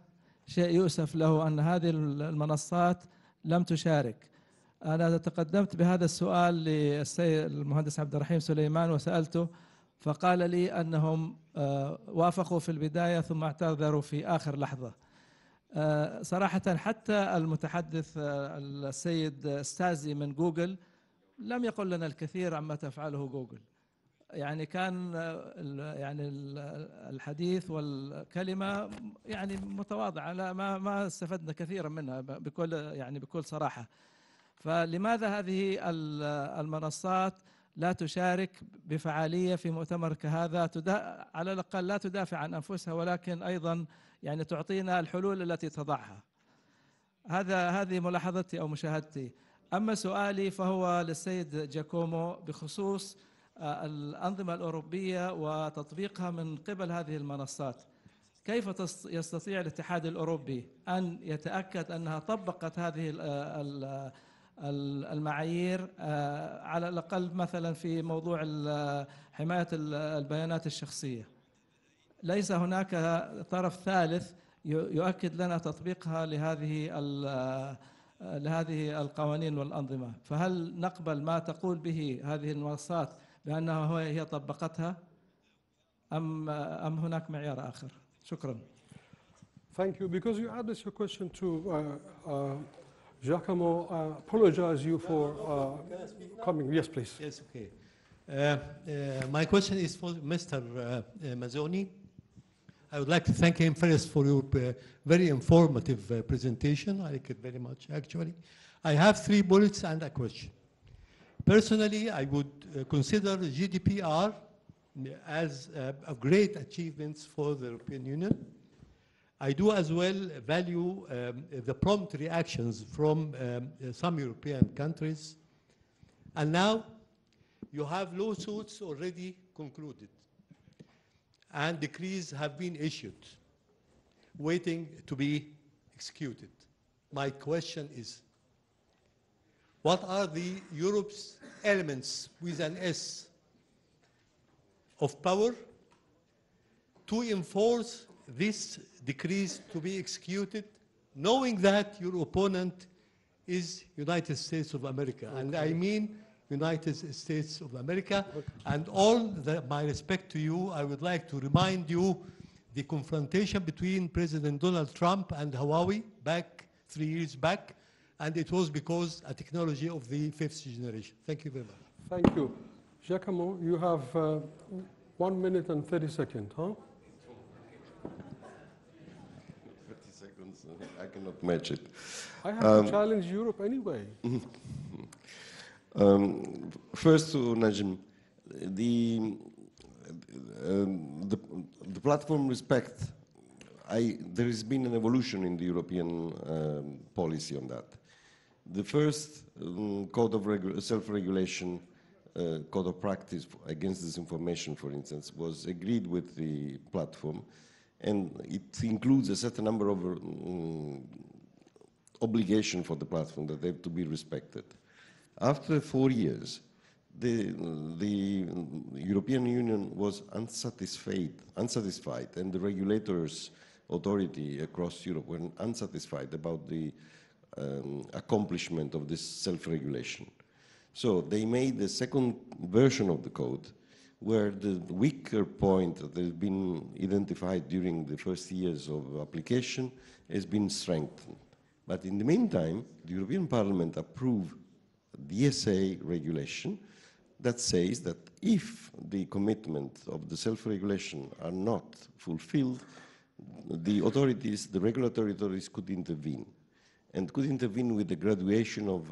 شيء يؤسف له، ان هذه المنصات لم تشارك. انا تقدمت بهذا السؤال للسيد المهندس عبد الرحيم سليمان وسالته، فقال لي أنهم وافقوا في البداية ثم اعتذروا في آخر لحظة. صراحة حتى المتحدث السيد ستازي من جوجل لم يقل لنا الكثير عما تفعله جوجل. يعني كان يعني الحديث والكلمة يعني متواضعة، لا ما استفدنا كثيرا منها بكل صراحة. فلماذا هذه المنصات لا تشارك بفعالية في مؤتمر كهذا؟ على الأقل لا تدافع عن أنفسها، ولكن أيضا يعني تعطينا الحلول التي تضعها. هذه ملاحظتي أو مشاهدتي. أما سؤالي فهو للسيد جاكومو بخصوص الأنظمة الأوروبية وتطبيقها من قبل هذه المنصات. كيف يستطيع الاتحاد الأوروبي أن يتأكد أنها طبقت هذه المعايير على الأقل مثلا في موضوع حماية البيانات الشخصية؟ ليس هناك طرف ثالث يؤكد لنا تطبيقها لهذه القوانين والأنظمة. فهل نقبل ما تقول به هذه المنصات بأنها هي طبقتها أم هناك معيار آخر؟ شكرا. Thank you. Because you addressed your question to Giacomo, apologize you for coming. Yes, please. Yes, okay. My question is for Mr. Mazzoni. I would like to thank him first for your very informative presentation. I like it very much, actually. I have 3 bullets and a question. Personally, I would consider GDPR as a great achievement for the European Union. I do as well value the prompt reactions from some European countries. And now you have lawsuits already concluded and decrees have been issued, waiting to be executed. My question is, what are the Europe's elements with an S of power to enforce this decrees to be executed, knowing that your opponent is United States of America? Okay. And I mean United States of America. Okay. And my respect to you, I would like to remind you the confrontation between President Donald Trump and Huawei back 3 years back, and it was because a technology of the 5th generation. Thank you very much. Thank you. Giacomo, you have 1 minute and 30 seconds, huh? 30 seconds, I cannot match it. I have to challenge Europe anyway. First to Najim, the platform respect, there has been an evolution in the European policy on that. The first code of self-regulation, code of practice against disinformation, for instance, was agreed with the platform, and it includes a certain number of obligations for the platform that they have to be respected. After 4 years, the European Union was unsatisfied, and the regulators authority across Europe were unsatisfied about the accomplishment of this self-regulation. So they made the second version of the code where the weaker point that has been identified during the first years of application has been strengthened. But in the meantime, the European Parliament approved DSA regulation that says that if the commitments of the self-regulation are not fulfilled, the authorities, the regulatory authorities could intervene, and could intervene with the graduation of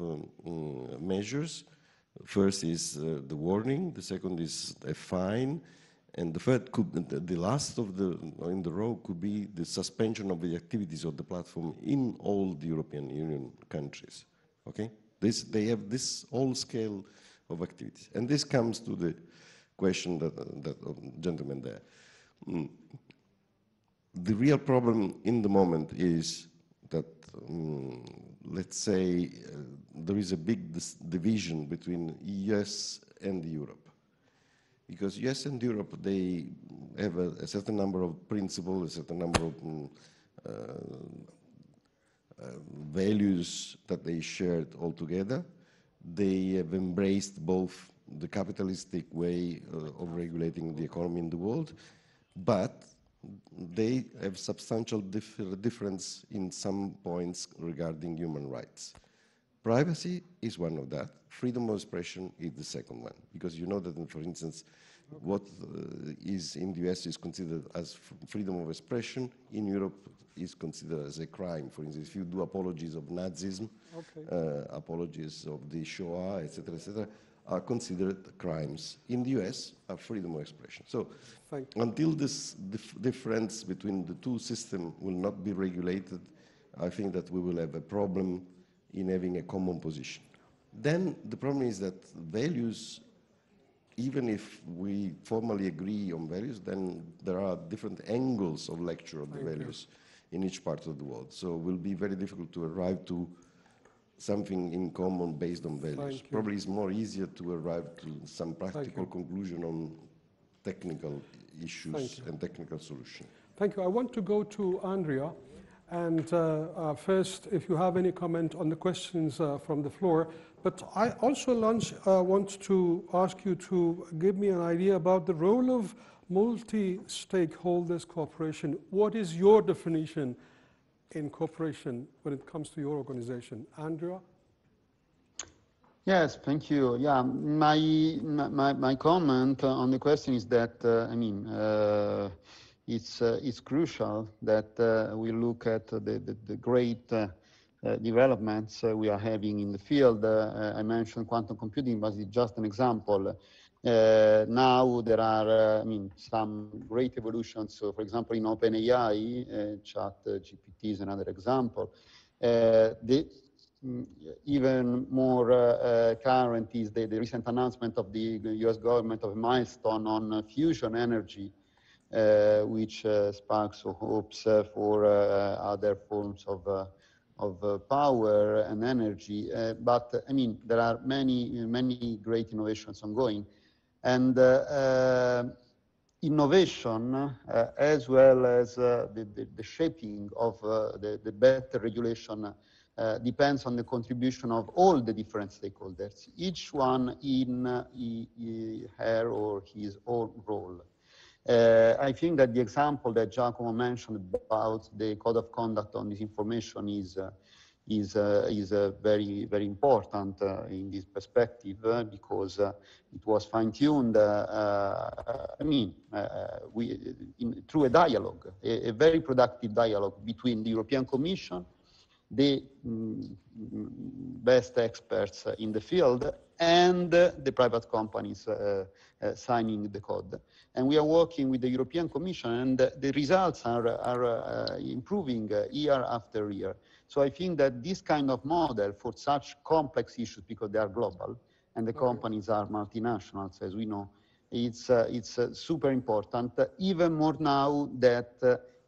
measures. First is the warning, the second is a fine, and the third the last in the row could be the suspension of the activities of the platform in all the European Union countries. Okay? They have this whole scale of activities. And this comes to the question that gentleman there. the real problem in the moment is that, let's say, there is a big division between US and Europe. Because US and Europe, they have a certain number of principles, a certain number of values that they shared all together. They have embraced both the capitalistic way of regulating the economy in the world, but they have substantial difference in some points regarding human rights. Privacy is one of that. Freedom of expression is the second one, because you know that, for instance, what is in the US is considered as freedom of expression, in Europe is considered as a crime. For instance, if you do apologies of Nazism, apologies of the Shoah, etc., are considered crimes. In the US, are freedom of expression. So until this difference between the two systems will not be regulated, I think that we will have a problem in having a common position. Then the problem is that values, even if we formally agree on values, then there are different angles of lecture of the values in each part of the world. So it will be very difficult to arrive to something in common based on values. Probably it's more easier to arrive to some practical conclusion on technical issues and technical solutions. Thank you. I want to go to Andrea. And first, if you have any comment on the questions from the floor. But I also want to ask you to give me an idea about the role of multi-stakeholders cooperation. What is your definition in cooperation when it comes to your organization? Andrea? Yes, thank you. Yeah, my comment on the question is that, it's crucial that we look at the great developments we are having in the field. I mentioned quantum computing, but it's just an example. Now there are, some great evolutions. So, for example, in OpenAI, ChatGPT is another example. Even more current is the recent announcement of the US government of a milestone on fusion energy, which sparks hopes for other forms of power and energy. But there are many great innovations ongoing. And innovation, as well as the shaping of the better regulation, depends on the contribution of all the different stakeholders, each one in her or his own role. I think that the example that Giacomo mentioned about the code of conduct on disinformation is very, very important in this perspective, because it was fine-tuned, through a dialogue, a very productive dialogue between the European Commission, the best experts in the field, and the private companies signing the code. And we are working with the European Commission, and the results are improving year after year. So I think that this kind of model for such complex issues, because they are global, and the companies are multinationals, as we know, it's super important, even more now that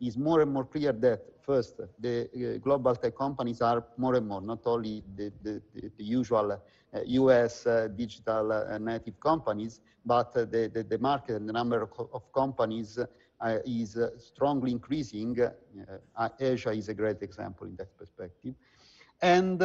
it's more and more clear that, first, the global tech companies are more and more, not only the usual US digital native companies, but the market and the number of companies is strongly increasing. Asia is a great example in that perspective. And